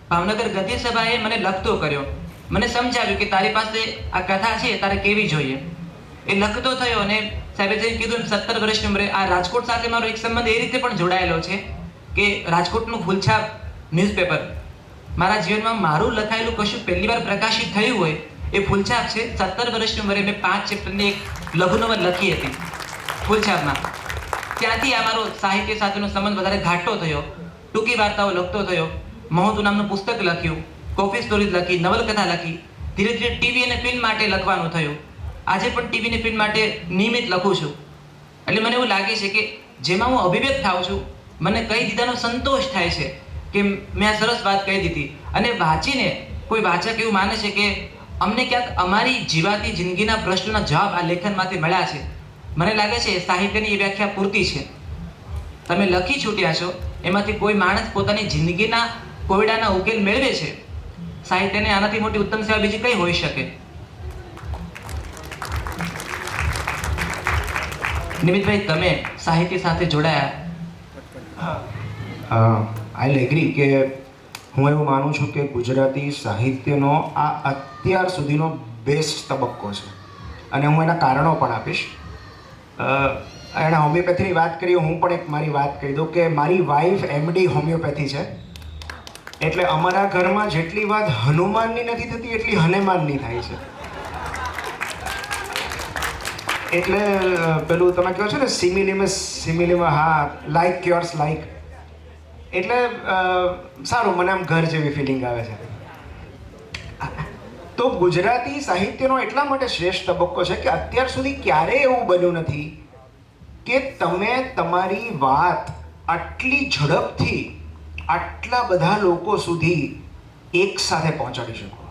ભાવનગર ગદ્ય સભાએ મને લખતો કર્યો, મને સમજાવ્યું કે તારી પાસે આ કથા છે તારે કેવી જોઈએ. એ લખતો થયો અને સાહેબે જે કીધું 17 વર્ષની ઉંમરે આ રાજકોટ સાથે મારો એક સંબંધ એ રીતે પણ જોડાયેલો છે કે રાજકોટનું ફૂલછાપ ન્યૂઝપેપર મારા જીવનમાં મારું લખાયેલું કશું પહેલી વાર પ્રકાશિત થયું હોય એ ફૂલછાપ છે. 17 વર્ષની ઉંમરે મેં 5 ચેપ્ટરની એક લઘુનોવલ લખી હતી ફૂલછાપમાં. ત્યાંથી આ મારો સાહિત્ય સાથેનો સંબંધ વધારે ઘાટો થયો. ટૂંકી વાર્તાઓ લખતો થયો. મહોતું નામનું પુસ્તક લખ્યું, કોફી સ્ટોરીઝ લખી, નવલકથા લખી. ધીરે ધીરે ટીવી અને ફિલ્મ માટે લખવાનું થયું. આજે પણ ટીવી અને ફિલ્મ માટે નિયમિત લખું છું. એટલે મને એવું લાગે છે કે જેમાં હું અભિવ્યક્ત થાઉં છું, મને કહી દીધાનો સંતોષ થાય છે કે મેં આ સરસ વાત કહી દીધી. અને વાંચીને કોઈ વાચક એવું માને છે કે અમને ક્યાંક અમારી જીવાતી જિંદગીના પ્રશ્નોના જવાબ આ લેખનમાંથી મળ્યા છે. મને લાગે છે સાહિત્યની એ વ્યાખ્યા પૂરતી છે. તમે લખી છૂટ્યા છો, એમાંથી કોઈ માણસ પોતાની જિંદગીના કોયડાના ઉકેલ મેળવે છે. સાહિત્યને આનાથી મોટી ઉત્તમ સેવા બીજી કઈ હોઈ શકે? નિમિતભાઈ, તમે સાહિત્ય સાથે જોડાયા.
આઈ એગ્રી કે હું એવું માનું છું કે ગુજરાતી સાહિત્યનો આ અત્યાર સુધીનો બેસ્ટ તબક્કો છે અને હું એના કારણો પણ આપીશ. એણે હોમિયોપેથીની વાત કરી, હું પણ એક મારી વાત કહી દઉં કે મારી વાઈફ MD હોમિયોપેથી છે. એટલે અમારા ઘરમાં જેટલી વાત હનુમાનની નથી થતી એટલી હનુમાનની થાય છે. એટલે પેલું તમે કહો છો ને સિમિલીમાં હા, લાઈક યોર્સ લાઈક, એટલે સારું, મને આમ ઘર જેવી ફિલિંગ આવે છે. તો ગુજરાતી સાહિત્યનો એટલા માટે શ્રેષ્ઠ તબક્કો છે કે અત્યાર સુધી ક્યારેય એવું બન્યું નથી કે તમે તમારી વાત આટલી ઝડપથી આટલા બધા લોકો સુધી એક સાથે પહોંચાડી શકો.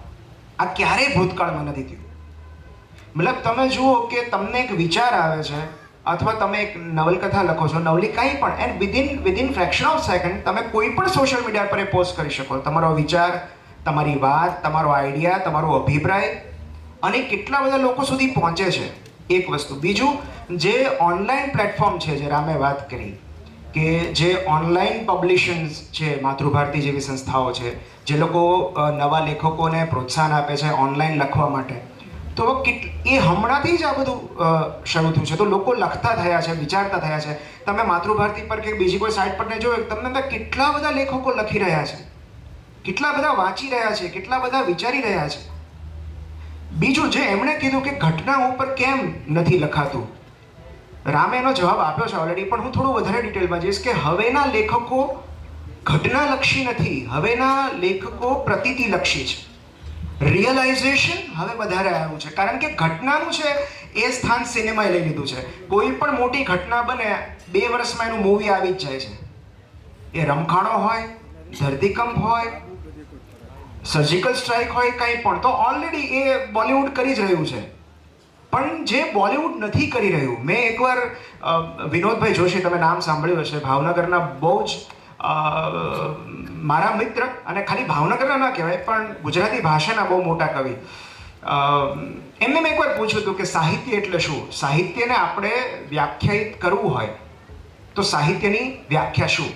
આ ક્યારેય ભૂતકાળમાં નથી થયું. મતલબ તમે જુઓ કે તમને એક વિચાર આવે છે અથવા તમે એક નવલકથા લખો છો, નવલી કંઈ પણ, and within fraction of second તમે કોઈ પણ સોશિયલ મીડિયા પર પોસ્ટ કરી શકો તમારો વિચાર, તમારી વાત, તમારો આઈડિયા, તમારો અભિપ્રાય, અને કેટલા બધા લોકો સુધી પહોંચે છે. એક વસ્તુ. બીજું, જે ઓનલાઈન પ્લેટફોર્મ છે, જે રામે વાત કરી કે જે ઓનલાઈન પબ્લિશન્સ છે, માતૃભારતી જેવી સંસ્થાઓ છે જે લોકો નવા લેખકોને પ્રોત્સાહન આપે છે ઓનલાઈન લખવા માટે, તો એ હમણાંથી જ આ બધું શરૂ થયું છે. તો લોકો લખતા થયા છે, વિચારતા થયા છે. તમે માતૃભારતી પર કે બીજી કોઈ સાઇટ પર ને જોયો, તમને અંદર કેટલા બધા લેખકો લખી રહ્યા છે, કેટલા બધા વાંચી રહ્યા છે, કેટલા બધા વિચારી રહ્યા છે. બીજું, જે એમણે કીધું કે ઘટના ઉપર કેમ નથી લખાતું, રામે એનો જવાબ આપ્યો છે ઓલરેડી, પણ હું થોડું વધારે ડિટેલમાં જઈશ કે હવેના લેખકો ઘટનાલક્ષી નથી, હવેના લેખકો પ્રતીતિલક્ષી છે. રિયલાઇઝેશન હવે વધારે આવ્યું છે, કારણ કે ઘટનાનું છે એ સ્થાન સિનેમાએ લઈ લીધું છે. કોઈ પણ મોટી ઘટના બને 2 વર્ષમાં એનું મૂવી આવી જ જાય છે. એ રમખાણો હોય, ધરતીકંપ હોય, સર્જિકલ સ્ટ્રાઇક હોય, કંઈ પણ, તો ઓલરેડી એ બોલિવૂડ કરી જ રહ્યું છે. પણ જે બોલિવૂડ નથી કરી રહ્યું, મેં એકવાર વિનોદભાઈ જોશી, તમે નામ સાંભળ્યું હશે, ભાવનગરના બહુ જ મારા મિત્ર, અને ખાલી ભાવનગરના ના કહેવાય પણ ગુજરાતી ભાષાના બહુ મોટા કવિ, એમને મેં એકવાર પૂછ્યું હતું કે સાહિત્ય એટલે શું? સાહિત્યને આપણે વ્યાખ્યાયિત કરવું હોય તો સાહિત્યની વ્યાખ્યા શું?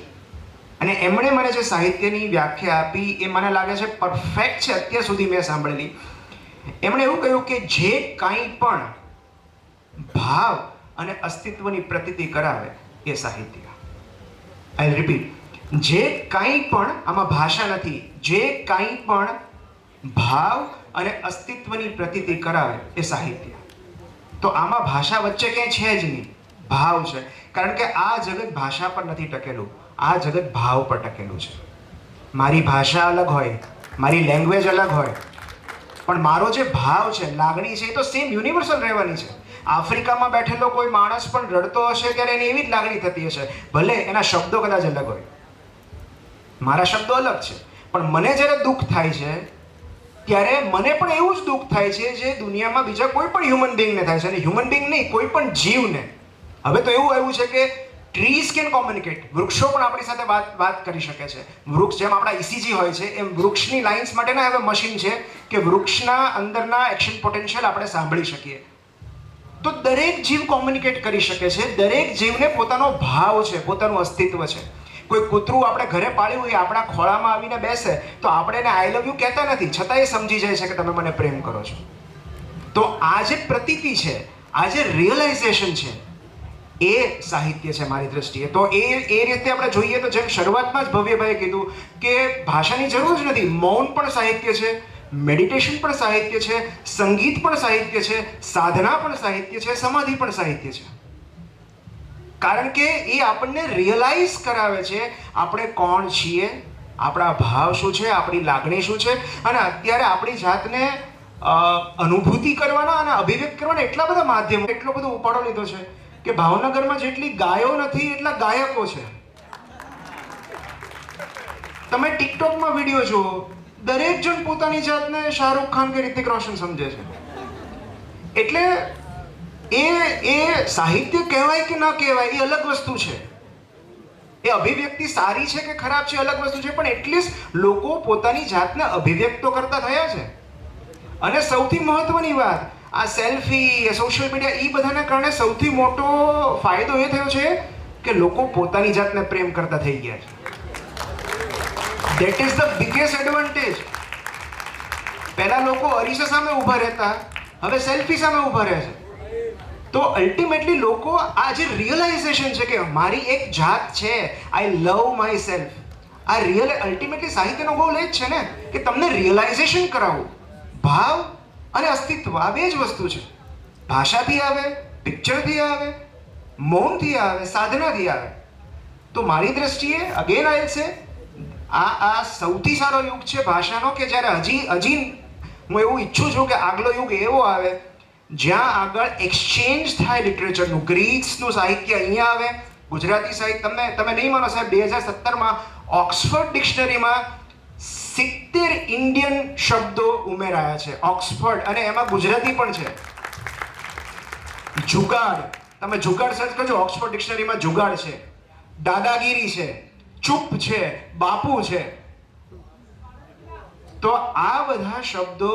અને એમણે મને જે સાહિત્યની વ્યાખ્યા આપી એ મને લાગે છે પરફેક્ટ છે અત્યાર સુધી મેં સાંભળેલી. એમણે એવું કહ્યું કે જે કાંઈ પણ ભાવ અને અસ્તિત્વની પ્રતીતિ કરાવે એ સાહિત્ય. આઈ રિપીટ, જે કાંઈ પણ, આમાં ભાષા નથી, જે કાંઈ પણ ભાવ અને અસ્તિત્વની પ્રતીતિ કરાવે એ સાહિત્ય. તો આમાં ભાષા વચ્ચે ક્યાંય છે જ નહીં, ભાવ છે. કારણ કે આ જગત ભાષા પર નથી ટકેલું, આ જગત ભાવ પર ટકેલું છે. મારી ભાષા અલગ હોય, મારી લેંગ્વેજ અલગ હોય, પણ મારો જે ભાવ છે, લાગણી છે, એ તો સેમ યુનિવર્સલ રહેવાની છે. આફ્રિકામાં બેઠેલો કોઈ માણસ પણ રડતો હશે ત્યારે એની એવી જ લાગણી થતી હશે, ભલે એના શબ્દો કદાચ અલગ હોય, મારા શબ્દો અલગ છે, પણ મને જ્યારે દુઃખ થાય છે ત્યારે મને પણ એવું જ દુઃખ થાય છે જે દુનિયામાં બીજા કોઈ પણ હ્યુમન બિંગને થાય છે. અને હ્યુમન બિંગ નહીં, કોઈ પણ જીવને. હવે તો એવું આવ્યું છે કે ટ્રીઝ કેન કોમ્યુનિકેટ, વૃક્ષો પણ આપણી સાથે વાત કરી શકે છે. વૃક્ષ જેમ આપણા ECG હોય છે એમ વૃક્ષની લાઇન્સ માટેના હવે મશીન છે કે વૃક્ષના અંદરના એક્શન પોટેન્શિયલ આપણે સાંભળી શકીએ. તો દરેક જીવ કોમ્યુનિકેટ કરી શકે છે. દરેક જીવને પોતાનો ભાવ છે, પોતાનું અસ્તિત્વ છે. કોઈ કૂતરું આપણે ઘરે પાળ્યું હોય, આપણા ખોળામાં આવીને બેસે તો આપણે એને આઈ લવ યુ કહેતા નથી, છતાં એ સમજી જાય છે કે તમે મને પ્રેમ કરો છો. તો આ જે પ્રતીતિ છે, આ જે રિયલાઇઝેશન છે, એ સાહિત્ય છે મારી દ્રષ્ટિએ. તો એ રીતે આપણે જોઈએ તો જેમ શરૂઆતમાં જ ભવ્યભાઈએ કીધું કે ભાષાની જરૂર જ નથી, મૌન પણ સાહિત્ય છે, મેડિટેશન પણ સાહિત્ય છે, સંગીત પણ સાહિત્ય છે, સાધના પણ સાહિત્ય છે, સમાધિ પણ સાહિત્ય છે. કારણ કે એ આપણને રિયલાઇઝ કરાવે છે આપણે કોણ છીએ, આપણા ભાવ શું છે, આપણી લાગણી શું છે. અને અત્યારે આપણી જાતને અનુભૂતિ કરવાના અને અભિવ્યક્ત કરવાના એટલા બધા માધ્યમો, એટલો બધો ઉપાડો લીધો છે કે ભાવનગરમાં જેટલી ગાયો નથી એટલા ગાયકો છે. તમે ટિકટોકમાં વિડીયો જુઓ, દરેક જણ પોતાની જાતને શાહરૂખ ખાન કે રિતિક રોશન સમજે છે. એટલે એ સાહિત્ય કહેવાય કે ન કહેવાય એ અલગ વસ્તુ છે. એ અભિવ્યક્તિ સારી છે કે ખરાબ છે અલગ વસ્તુ છે, પણ એટલીસ્ટ લોકો પોતાની જાતને અભિવ્યક્ત કરતા થયા છે. અને સૌથી મહત્વની વાત, આ સેલ્ફી, સોશિયલ મીડિયા, એ બધાના કારણે સૌથી મોટો ફાયદો એ થયો છે કે લોકો પોતાની જાતને પ્રેમ કરતા થઈ ગયા છે. That is the biggest advantage. પહેલા લોકો અરીસા સામે ઊભા રહેતા, હવે સેલ્ફી સામે ઊભા રહે છે. તો અલ્ટિમેટલી લોકો આ જે રિયલાઇઝેશન છે કે મારી એક જાત છે, આઈ લવ માય સેલ્ફ, આ અલ્ટિમેટલી સાહિત્યનો ગોલ એ જ છે ને કે તમને રિયલાઇઝેશન કરાવવું. ભાવ અને અસ્તિત્વ આ બે જ વસ્તુ છે. ભાષાથી આવે, પિક્ચરથી આવે, મૌનથી આવે, સાધનાથી આવે. તો મારી દ્રષ્ટિએ અગેન આઈ છે આ સૌથી સારો યુગ છે ભાષાનો કે જ્યારે હજી હું એવું ઈચ્છું છું કે આગલો યુગ એવો આવે જ્યાં આગળ એક્સચેન્જ થાય લિટરેચરનું. ગ્રીક્સનું સાહિત્ય અહીંયા આવે, ગુજરાતી સાહિત્ય. તમે નહીં માનો સાહેબ, 2017માં ઓક્સફર્ડ ડિક્શનરીમાં 70 ઇન્ડિયન શબ્દો ઉમેરાયા છે. ઓક્સફર્ડ, અને એમાં ગુજરાતી પણ છે. જુગાડ, તમે જુગાડ સર્ચ કરજો, ઓક્સફર્ડ ડિક્શનરીમાં જુગાડ છે, દાદાગીરી છે, ચૂપ છે, બાપુ છે. તો આ બધા શબ્દો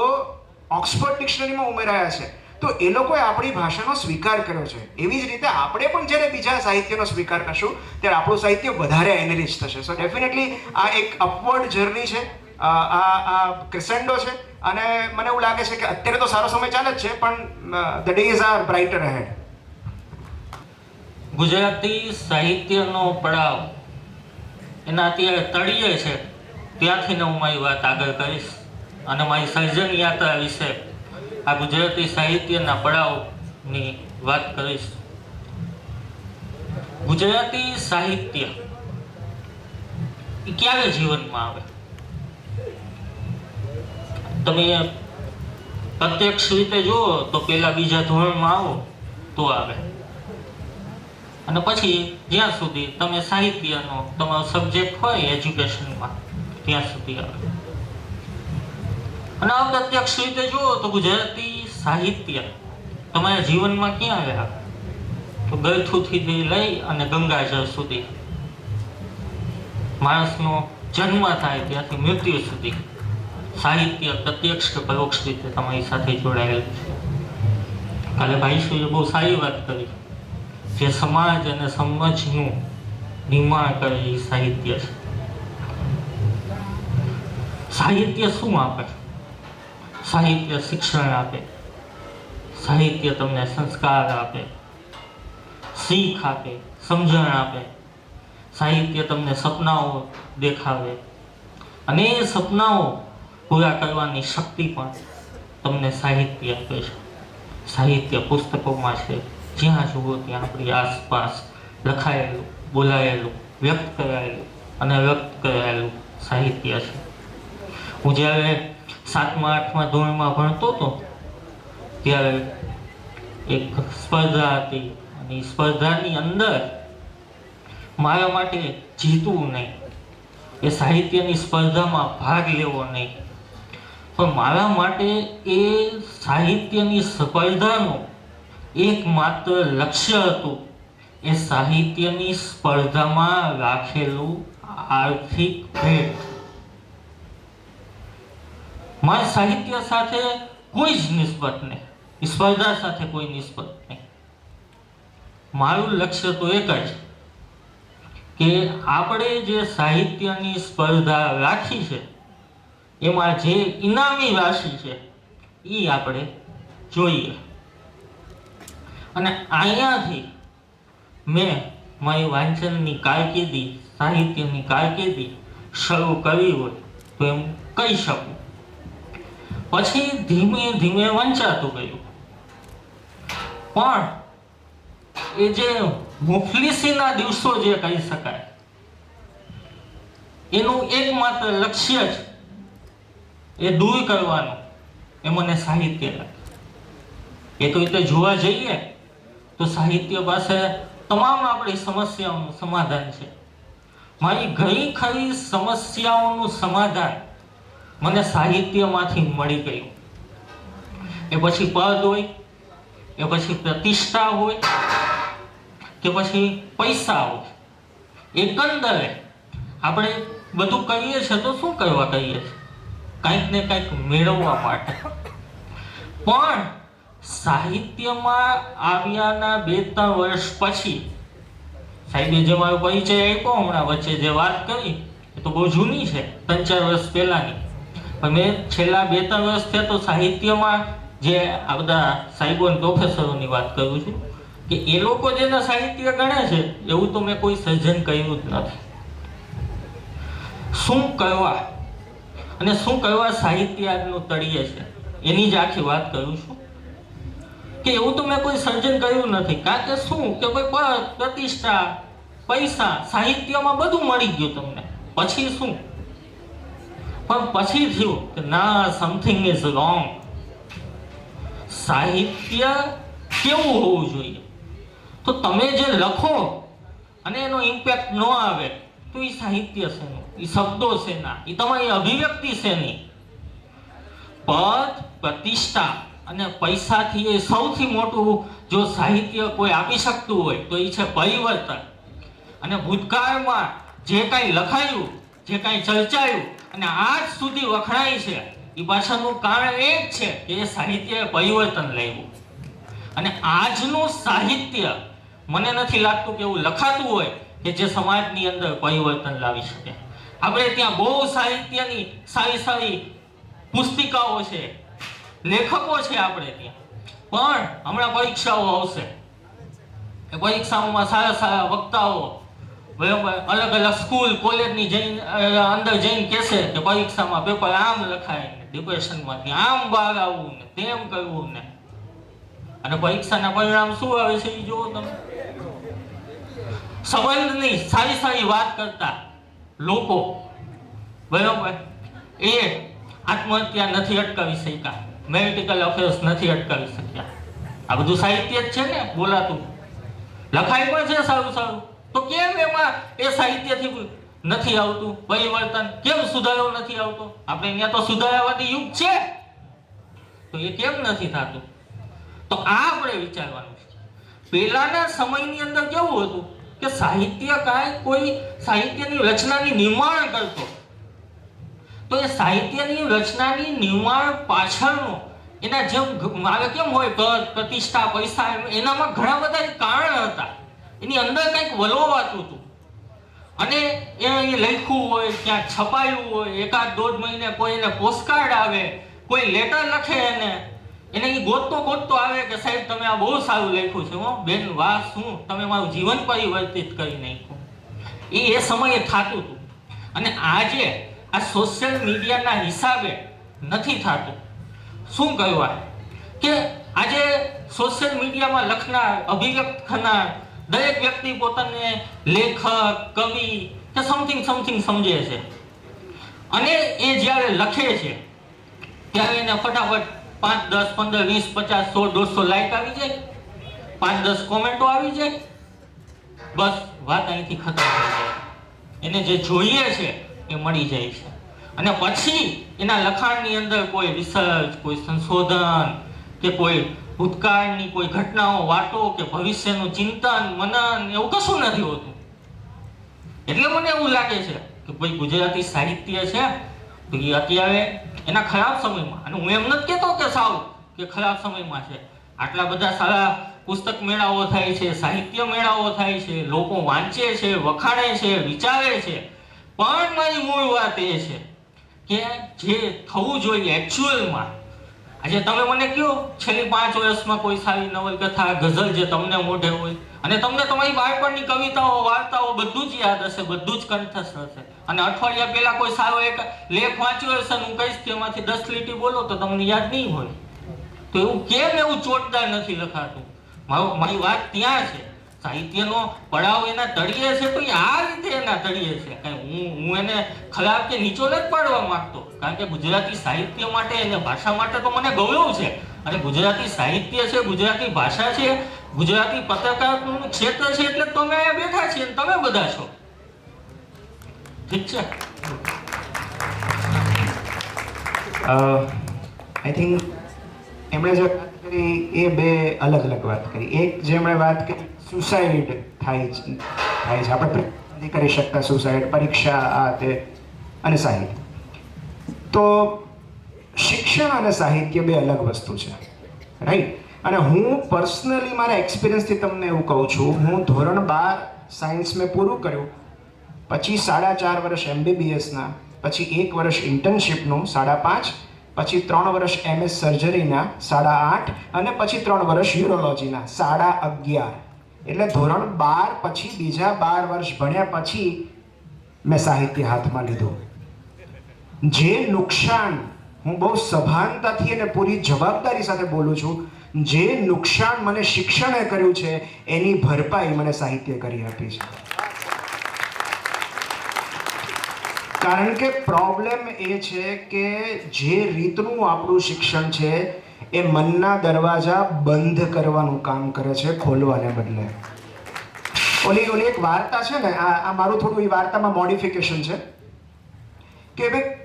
ઓક્સફર્ડ ડિક્શનરીમાં ઉમેરાયા છે. તો એ લોકોએ આપણી ભાષાનો સ્વીકાર કર્યો છે. એવી જ રીતે આપણે પણ જ્યારે બીજા સાહિત્યનો સ્વીકાર કરશું ત્યારે આપણું સાહિત્ય વધારે એનરિચ થશે. સો ડેફિનેટલી આ એક અપવર્ડ જર્ની છે, આ ક્રિસેન્ડો છે. અને મને એવું લાગે છે કે અત્યારે તો સારો સમય ચાલે જ છે, પણ the days are brighter ahead.
Gujarati સાહિત્યનો પડાવ એના અત્યારે તળિયે છે, ત્યાંથી હું મારી વાત આગળ કરીશ અને મારી સર્જન યાત્રા વિશે આ ગુજરાતી સાહિત્યના પડાવની વાત કરીશ. ગુજરાતી સાહિત્ય એ ક્યારે જીવનમાં આવે? તમે પ્રત્યક્ષ રીતે જુઓ તો પહેલા બીજા ધોરણમાં આવો તો આવે, અને પછી જ્યાં સુધી તમે સાહિત્યનો તમારો સબ્જેક્ટ હોય એજ્યુકેશનમાં ત્યાં સુધી આવે. અને અપ્રત્યક્ષ રીતે જુઓ તો ગુજરાતી સાહિત્ય તમારા જીવનમાં ક્યાં આવ્યા? તો ગળથુથી લઈ અને ગંગાજળ સુધી, માણસનો જન્મ થાય ત્યાંથી મૃત્યુ સુધી સાહિત્ય પ્રત્યક્ષ કે પરોક્ષ રીતે તમારી સાથે જોડાયેલું છે. કાલે ભાઈશ્રીએ બહુ સારી વાત કરી, જે સમાજ અને સમજનું નિર્માણ કરે એ સાહિત્ય છે. સાહિત્ય શું આપે? સાહિત્ય શિક્ષણ આપે, સાહિત્ય તમને સંસ્કાર આપે, શીખ આપે, સમજણ આપે. સાહિત્ય તમને સપનાઓ દેખાવે, અને એ સપનાઓ પૂરા કરવાની શક્તિ પણ તમને સાહિત્ય આપે છે. સાહિત્ય પુસ્તકોમાં છે, જ્યાં જુઓ ત્યાં આપણી આસપાસ લખાયેલું, બોલાયેલું, વ્યક્ત કરાયેલું અને વ્યક્ત કરાયેલું સાહિત્ય છે. હું જ્યારે 7મા 8મા ધોરણમાં ભણતો હતો ત્યારે એક સ્પર્ધા હતી, અને એ સ્પર્ધાની અંદર મારા માટે જીતવું નહીં, એ સાહિત્યની સ્પર્ધામાં ભાગ લેવો નહીં, પણ મારા માટે એ સાહિત્યની સ્પર્ધાનું એકમાત્ર લક્ષ્ય હતું એ સાહિત્યની સ્પર્ધામાં રાખેલું આર્થિક ભેટ. મારા સાહિત્ય સાથે કોઈ જ નિસ્બત નહીં, સ્પર્ધા સાથે કોઈ નિસ્બત નહીં. મારું લક્ષ્ય તો એક જ કે આપણે જે સાહિત્યની સ્પર્ધા રાખી છે એમાં જે ઇનામી રાશિ છે એ આપણે જોઈએ. અને અહીંયાથી મેં મારી વાંચનની કારકિર્દી, સાહિત્યની કારકિર્દી શરૂ કરી હોય તો એમ કહી શકું. પછી ધીમે ધીમે વંચાતું ગયું, પણ એ જે મુફલીસીના દિવસો જે કહી શકાય એનું એકમાત્ર લક્ષ્ય જ એ દૂર કરવાનું, એ મને સાહિત્ય લાગે. એક રીતે જોવા જઈએ તો સાહિત્ય પાસે તમામ આપણી સમસ્યાઓનું સમાધાન છે. મારી ઘણી ખરી સમસ્યાઓનું સમાધાન મને સાહિત્યમાંથી મળી ગયું. એ પછી પદ હોય, એ પછી પ્રતિષ્ઠા હોય, કે પછી પૈસા હોય, એકંદરે આપણે બધું કરીએ છીએ તો શું કરવા કહીએ છીએ? કંઈક ને કંઈક મેળવવા માટે. પણ સાહિત્યમાં આવ્યાના 2-3 વર્ષ પછી સાહેબે જે મારો પરિચય આપ્યો હમણાં વચ્ચે જે વાત કરી એ તો બહુ જૂની છે, 3-4 વર્ષ પહેલાની. પણ મેં છેલ્લા 2-3 વર્ષથી તો સાહિત્યમાં જે આ બધા સાહેબો અને પ્રોફેસરોની વાત કરું છું કે એ લોકો જેને સાહિત્ય ગણે છે એવું તો મેં કોઈ સર્જન કર્યું જ નથી. શું કરવા અને શું કરવા સાહિત્ય આજનું તળિયે છે એની જ આખી વાત કરું છું. કે એવું તો મેં કોઈ સર્જન કર્યું નથી. કારણ કે શું કે ભાઈ પદ, પ્રતિષ્ઠા, પૈસા, સાહિત્યમાં બધું મળી ગયું તમને. પછી શું? પણ પછી થયું કે ના, સમથિંગ ઇઝ રોંગ. સાહિત્ય કેવું હોવું જોઈએ? તો તમે જે લખો અને એનો ઇમ્પેક્ટ ન આવે તો એ સાહિત્ય શેનું? એ શબ્દો શેના? એ તમારી અભિવ્યક્તિ શેની? પદ, પ્રતિષ્ઠા અને પૈસાથી એ સૌથી મોટું જો સાહિત્ય કોઈ આપી શકતું હોય તો એ છે પરિવર્તન. અને ભૂતકાળમાં જે કાંઈ લખાયું, જે કાંઈ ચર્ચાયું અને આજ સુધી વખણાય છે, એ પાછળનું કારણ એ જ છે કે એ સાહિત્યએ પરિવર્તન લાવ્યું. અને આજનું સાહિત્ય મને નથી લાગતું કે એવું લખાતું હોય કે જે સમાજની અંદર પરિવર્તન લાવી શકે. આપણે ત્યાં બહુ સાહિત્યની સારી સારી પુસ્તિકાઓ છે, લેખકો છે આપણે ત્યાં, પણ હમણાં પરીક્ષાઓ આવશે એ પરીક્ષાઓમાં સારા સારા વક્તાઓ બરાબર અલગ અલગ સ્કૂલ કોલેજની જઈને અંદર જઈને કહેશે કે પરીક્ષામાં પેપર આમ લખાય ને ડિપ્રેશનમાંથી આમ બહાર આવવું ને તેમ કરવું ને, અને પરીક્ષાના પરિણામ શું આવે છે એ જુઓ તમે. સંબંધની સારી સારી વાત કરતા લોકો બરાબર એ આત્મહત્યા નથી અટકાવી શક્યા, મેરિટલ અફેર્સ નથી અટકાવી શક્યા. આ બધું સાહિત્ય જ છે ને, બોલાતું લખાય પણ છે સારું સારું. તો કેમ એમાં એ સાહિત્યથી નથી આવતું પરિવર્તન? કેમ સુધારો નથી આવતો? આપણે અહીંયા તો સુધારાવાદી યુગ છે, તો એ કેમ નથી થતું? તો આ આપણે વિચારવાનું છે. પહેલાના સમયની અંદર કેવું હતું કે સાહિત્યકાર કોઈ સાહિત્યની રચનાની નિર્માણ કરતો, તો એ સાહિત્યની રચનાની નિર્માણ પાછળનો એના જેમ મારે કેમ હોય પદ, પ્રતિષ્ઠા, પૈસા, એનામાં ઘણા બધા કારણ હતા. એની અંદર કંઈક વલોવાતું હતું અને એ લખ્યું હોય, ક્યાંક છપાયું હોય, એકાદ દોઢ મહિને કોઈ એને પોસ્ટકાર્ડ આવે, કોઈ લેટર લખે એને એ ગોતતો આવે કે સાહેબ તમે આ બહુ સારું લખ્યું છે હો બેન, વાહ, શું તમે મારું જીવન પરિવર્તિત કરી નાખ્યું. એ સમયે થતું હતું. અને આજે આ સોશિયલ મીડિયાના હિસાબે નથી થતું. શું કહેવાય કે આજે સોશિયલ મીડિયામાં લખનાર, અભિવ્યક્ત થનાર દરેક વ્યક્તિ પોતાને લેખક, કવિ કે સમથિંગ સમજે છે. અને એ જ્યારે લખે છે ત્યારે એને ફટાફટ 5, 10, 15, 20, 50, 100, 150 લાઈક આવી જાય, 5, 10 કોમેન્ટો આવી જાય, બસ વાત અહીંથી ખતમ થઈ જાય. એને જે જોઈએ છે એ મળી જાય છે. અને પછી એના લખાણની અંદર કોઈ રિસર્ચ, કોઈ સંશોધન કે કોઈ ભૂતકાળની કોઈ ઘટનાઓ, વાતો કે ભવિષ્યનું ચિંતન, મનન એવું કશું નથી હોતું. એટલે મને એવું લાગે છે કે ભાઈ ગુજરાતી સાહિત્ય છે તો એ અત્યારે એના ખરાબ સમયમાં, અને હું એમ નથી કહેતો કે સાવ કે ખરાબ સમયમાં છે. આટલા બધા સારા પુસ્તક મેળાઓ થાય છે, સાહિત્ય મેળાઓ થાય છે, લોકો વાંચે છે, વખાણે છે, વિચારે છે, પણ મારી મૂળ વાત એ છે કે જે થવું જોઈએ એકચ્યુઅલમાં. આજે તમે મને કહો છેલ્લી 5 વર્ષમાં કોઈ સારી નવલકથા, ગઝલ જે તમને મોઢે હોય અને તમને તમારી બાળપણની કવિતાઓ, વાર્તાઓ બધું જ યાદ હશે, બધું જ કંઠસ્થ હશે, અને અઠવાડિયા પહેલા કોઈ સારો એક લેખ વાંચ્યો હશે, હું કહીશ કે એમાંથી 10 લીટી બોલો તો તમને યાદ નહીં હોય. તો એવું કેમ એવું ચોટદાર નથી લખાતું? મારી વાત ત્યાં છે. સાહિત્યનો પડાવ એના તળિયે છે તો આ રીતે એના તળિયે છે. કઈ હું એને ખરાબ કે નીચો નથી પાડવા માંગતો, કારણ કે ગુજરાતી સાહિત્ય માટે અને ભાષા માટે તો મને ગૌરવ છે. અને ગુજરાતી સાહિત્ય છે, ગુજરાતી ભાષા છે, ગુજરાતી પત્રકારનું ક્ષેત્ર છે, એટલે તમે અહીંયા બેઠા છીએ અને તમે બધા છો. ઠીક છે.
આઈ થિંક એમણે જે વાત કરી એ બે અલગ અલગ વાત કરી. એક જે એમણે વાત કરી સુસાઇડ થાય છે, આપણે નથી કરી શકતા સુસાઇડ, પરીક્ષા, આ તે અને સાહિત્ય. તો શિક્ષણ અને સાહિત્ય બે અલગ વસ્તુ છે, રાઈટ? અને હું પર્સનલી મારા એક્સપિરિયન્સથી તમને એવું કહું છું, હું ધોરણ 12 સાયન્સ મેં પૂરું કર્યું, પછી 4.5 વર્ષ MBBSના, પછી 1 વર્ષ ઇન્ટર્નશીપનું 5.5, પછી 3 વર્ષ MS સર્જરીના 8.5, અને પછી 3 વર્ષ યુરોલોજીના 11.5. એટલે ધોરણ 12 પછી બીજા 12 વર્ષ ભણ્યા પછી મેં સાહિત્ય હાથમાં લીધું. જે નુકસાન, હું બહુ સભાનતાથી અને પૂરી જવાબદારી સાથે બોલું છું, જે નુકસાન મને શિક્ષણે કર્યું છે એની ભરપાઈ મને સાહિત્ય કરી આપી છે. કારણ કે પ્રોબ્લેમ એ છે કે જે રીતનું આપણું શિક્ષણ છે એ મનના દરવાજા બંધ કરવાનું કામ કરે છે, ખોલવાને બદલે. ઓલી એક વાર્તા છે ને, આ મારું થોડું એ વાર્તામાં મોડિફિકેશન છે કે ભાઈ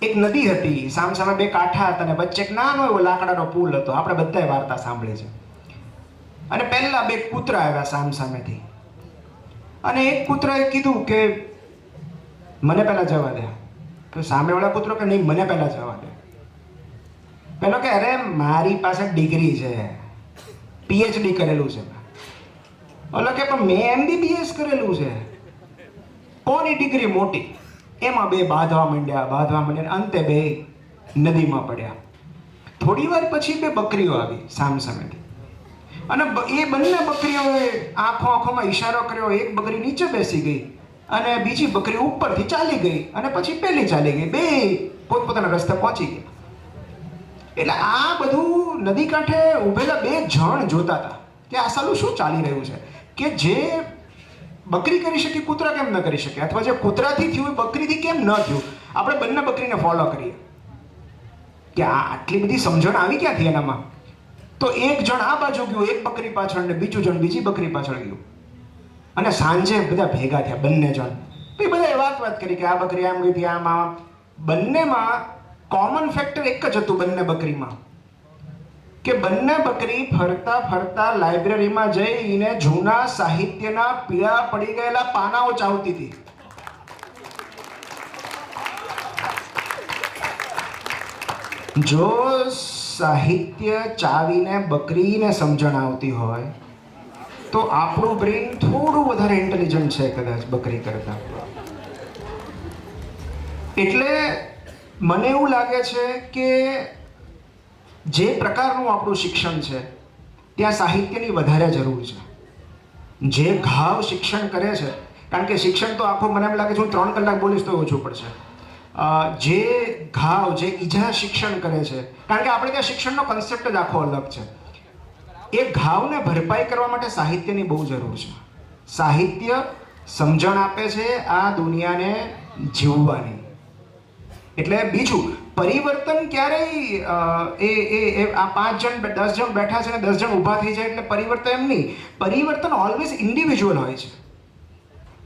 એક નદી હતી, સામસામે બે કાંઠા હતા અને વચ્ચે એક નાનો એવો લાકડાનો પુલ હતો. આપણે બધાએ વાર્તા સાંભળી છે. અને પહેલા બે કૂતરા આવ્યા સામસામેથી, અને એક કૂતરાએ કીધું કે મને પહેલા જવા દે. તો સામેવાળા કૂતરો કે નહીં, મને પહેલા જવા દે. પેલો કે અરે મારી પાસે ડિગ્રી છે, PhD કરેલું છે. ઓલો કે પણ મેં MBBS કરેલું છે. કોની ડિગ્રી મોટી? એમાં બે બાંધવા માંડ્યા. અંતે બે નદીમાં પડ્યા. થોડી વાર પછી બે બકરીઓ આવી સામસામેથી, અને એ બંને બકરીઓએ આંખોમાં ઈશારો કર્યો. એક બકરી નીચે બેસી ગઈ અને બીજી બકરી ઉપરથી ચાલી ગઈ, અને પછી પેલી ચાલી ગઈ. બે પોતપોતાના રસ્તે પહોંચી ગયા. એટલે આ બધું નદી કાંઠે ઊભેલા બે જણ જોતા હતા કે આ સાલું શું ચાલી રહ્યું છે, કે જે બકરી કરી શકી કૂતરા કેમ ન કરી શકે, અથવા જે કૂતરાથી થયું બકરીથી કેમ ન થયું. આપણે બંને બકરીને ફોલો કરીએ કે આ આટલી બધી સમજણ આવી ક્યાંથી એનામાં. તો એક જણ આ બાજુ ગયું એક બકરી પાછળ, ને બીજું જણ બીજી બકરી પાછળ ગયું. અને સાંજે બધા ભેગા થયા બંને જણ. પછી બધાએ વાત કરી કે આ બકરી આમ ગઈ હતી, આમ. બંનેમાં કોમન ફેક્ટર એક જ હતું બંને બકરીમાં, કે બંને બકરી ફરતા ફરતા લાઇબ્રેરીમાં જઈને જૂના સાહિત્યના પીળા પડી ગયેલા પાનાઓ ચાવતી હતી. જો સાહિત્ય ચાવીને બકરીને સમજણ આવતી હોય તો આપણું બ્રેઇન થોડું વધારે ઇન્ટેલિજન્ટ છે કદાચ બકરી કરતા. એટલે મને એવું લાગે છે કે જે પ્રકારનું આપણું શિક્ષણ છે ત્યાં સાહિત્યની વધારે જરૂર છે. જે ઘાવ શિક્ષણ કરે છે, કારણ કે શિક્ષણ તો આખું મને એમ લાગે છે હું 3 કલાક બોલીશ તો ઓછું પડશે. જે ઘાવ, જે ઈજા શિક્ષણ કરે છે, કારણ કે આપણે ત્યાં શિક્ષણનો કન્સેપ્ટ જ આખો અલગ છે. એ ઘાવને ભરપાઈ કરવા માટે સાહિત્યની બહુ જરૂર છે. સાહિત્ય સમજણ આપે છે આ દુનિયાને જીવવાની. એટલે બીજું, પરિવર્તન ક્યારેય આ 5 જણ 10 જણ બેઠા છે ને 10 જણ ઊભા થઈ જાય એટલે પરિવર્તન એમ નહીં. પરિવર્તન ઓલવેઝ ઇન્ડિવિજ્યુઅલ હોય છે.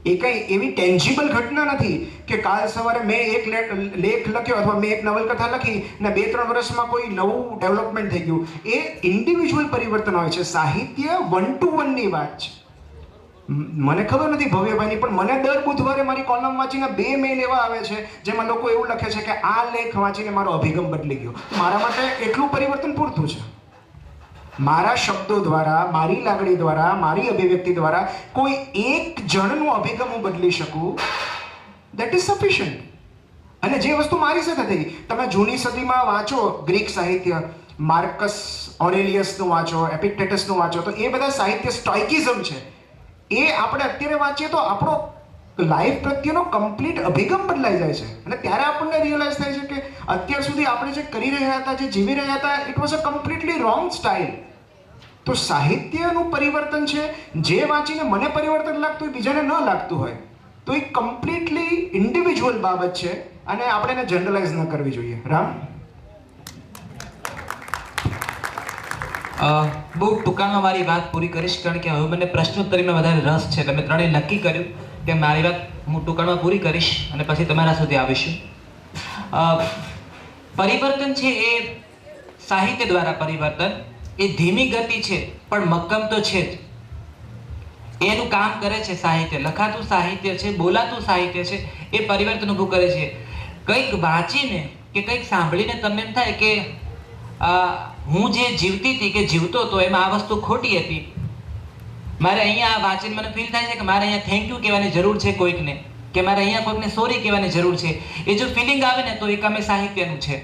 એ કંઈ એવી ટેન્જિબલ ઘટના નથી કે કાલ સવારે મેં એક લેખ લખ્યો અથવા મેં એક નવલકથા લખી ને 2-3 વર્ષમાં કોઈ નવું ડેવલપમેન્ટ થઈ ગયું. એ ઇન્ડિવિજ્યુઅલ પરિવર્તન હોય છે. સાહિત્ય 1 to 1 ની વાત છે. મને ખબર નથી ભવ્યભાઈની, પણ મને દર બુધવારે મારી કોલમ વાંચીને 2 મેલ એવા આવે છે જેમાં લોકો એવું લખે છે કે આ લેખ વાંચીને મારો અભિગમ બદલી ગયો. મારા માટે એટલું પરિવર્તન પૂરતું છે. મારા શબ્દો દ્વારા, મારી લાગણી દ્વારા, મારી અભિવ્યક્તિ દ્વારા કોઈ એક જણનો અભિગમ હું બદલી શકું, દેટ ઇઝ સફિશિયન્ટ. અને જે વસ્તુ મારી સાથે થઈ, તમે જૂની સદીમાં વાંચો ગ્રીક સાહિત્ય, માર્કસ ઓરેલિયસનું વાંચો, એપિક્ટેટસનું વાંચો, તો એ બધા સાહિત્ય સ્ટોઇકિઝમ છે. એ આપણે અત્યારે વાંચીએ તો આપણો લાઈફ પ્રત્યેનો કમ્પ્લીટ અભિગમ બદલાઈ જાય છે. અને ત્યારે આપણને રિયલાઇઝ થાય છે કે અત્યાર સુધી આપણે જે કરી રહ્યા હતા, જે જીવી રહ્યા હતા, it was a completely wrong style. તો સાહિત્યનું પરિવર્તન છે. જે વાંચીને મને પરિવર્તન લાગતું હોય બીજાને ન લાગતું હોય, તો એ કમ્પ્લીટલી ઇન્ડિવિજ્યુઅલ બાબત છે અને આપણે એને જનરલાઇઝ ન કરવી જોઈએ. રામ,
બહુ ટૂંકામાં મારી વાત પૂરી કરીશ, કારણ કે હવે મને પ્રશ્નોત્તરીમાં વધારે રસ છે. તમે ત્રણેય નક્કી કર્યું કે મારી વાત હું ટૂંકામાં પૂરી કરીશ અને પછી તમારા સુધી આવીશું. પરિવર્તન છે એ સાહિત્ય દ્વારા પરિવર્તન એ ધીમી ગતિ છે પણ મક્કમ તો છે જ. એનું કામ કરે છે સાહિત્ય. લખાતું સાહિત્ય છે, બોલાતું સાહિત્ય છે, એ પરિવર્તન ઊભું કરે છે. કંઈક વાંચીને કે કંઈક સાંભળીને તમને એમ થાય કે હું જે જીવતી હતી કે જીવતો હતો એમાં આ વસ્તુ ખોટી હતી, મારે અહીંયા આ વાંચીને મને ફીલ થાય છે કે મારે અહીંયા થેન્ક યુ કહેવાની જરૂર છે કોઈકને, કે મારે અહીંયા કોઈકને સોરી કહેવાની જરૂર છે. એ જો ફિલિંગ આવે ને તો એ કામે સાહિત્યનું છે.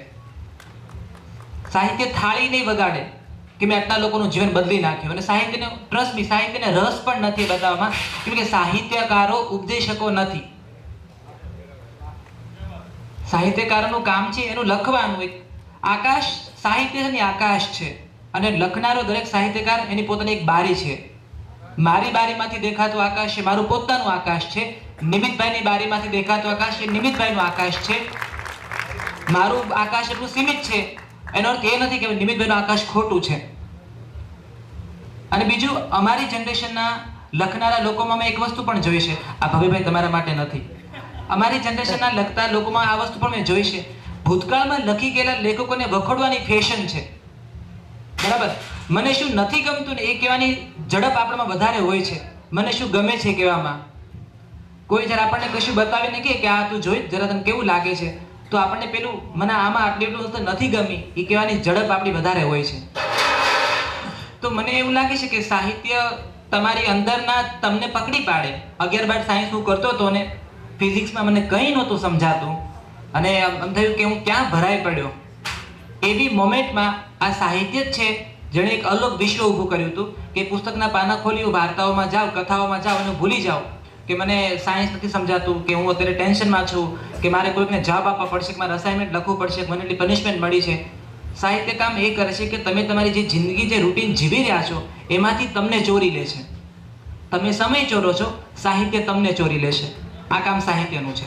સાહિત્ય થાળી નહીં વગાડે કે મેં આટલા લોકોનું જીવન બદલી નાખ્યું. અને સાહિત્યને ટ્રસ્ટ બી, સાહિત્યને રસ પણ નથી બતાવવામાં, કેમ કે સાહિત્યકારો ઉપદેશકો નથી. સાહિત્યકારોનું કામ છે એનું લખવાનું. એક આકાશ, સાહિત્ય છે ને આકાશ છે. અને લખનારો દરેક સાહિત્યકાર એની પોતાની એક બારી છે. મારી બારીમાંથી દેખાતું આકાશ એ મારું પોતાનું આકાશ છે. નિમિતભાઈની બારીમાંથી દેખાતું આકાશ એ નિમિતભાઈનું આકાશ છે. મારું આકાશ એટલું સીમિત છે, એનો અર્થ એ નથી કે નિમિતભાઈનું આકાશ ખોટું છે. અને બીજું, અમારી જનરેશનના લખનારા લોકોમાં મેં એક વસ્તુ પણ જોઈ છે, આ ભવ્યભાઈ તમારા માટે નથી, અમારી જનરેશનના લખતા લોકોમાં આ વસ્તુ પણ મેં જોઈ છે. ભૂતકાળમાં લખી ગયેલા લેખકોને વખોડવાની ફેશન છે, બરાબર. મને શું નથી ગમતું ને એ કહેવાની ઝડપ આપણામાં વધારે હોય છે. મને શું ગમે છે કહેવામાં. કોઈ જ્યારે આપણને કશું બતાવીને કહે કે આ તું જોઈ જરા તને કેવું લાગે છે, તો આપણને પેલું મને આમાં આટલી વસ્તુ નથી ગમી એ કહેવાની ઝડપ આપણી વધારે હોય છે. તો મને એવું લાગે છે કે સાહિત્ય તમારી અંદરના તમને પકડી પાડે. 11-12 સાયન્સ હું કરતો હતો ને ફિઝિક્સમાં મને કંઈ નહોતું સમજાતું અને એમ થયું કે હું ક્યાં ભરાઈ પડ્યો. એવી મોમેન્ટમાં આ સાહિત્ય જ છે જેણે એક અલગ વિશ્વ ઊભું કર્યું હતું કે પુસ્તકના પાના ખોલી વાર્તાઓમાં જાઓ, કથાઓમાં જાઓ અને ભૂલી જાઓ કે મને સાયન્સ નથી સમજાતું, કે હું અત્યારે ટેન્શનમાં છું, કે મારે કોઈકને જવાબ આપવા પડશે, કે મારે અસાઇનમેન્ટ લખવું પડશે, મને એટલી પનિશમેન્ટ મળી છે. સાહિત્ય કામ એ કરે છે કે તમે તમારી જે જિંદગી જે રૂટીન જીવી રહ્યા છો એમાંથી તમને ચોરી લે છે. તમે સમય ચોરો છો, સાહિત્ય તમને ચોરી લે છે. આ કામ સાહિત્યનું છે.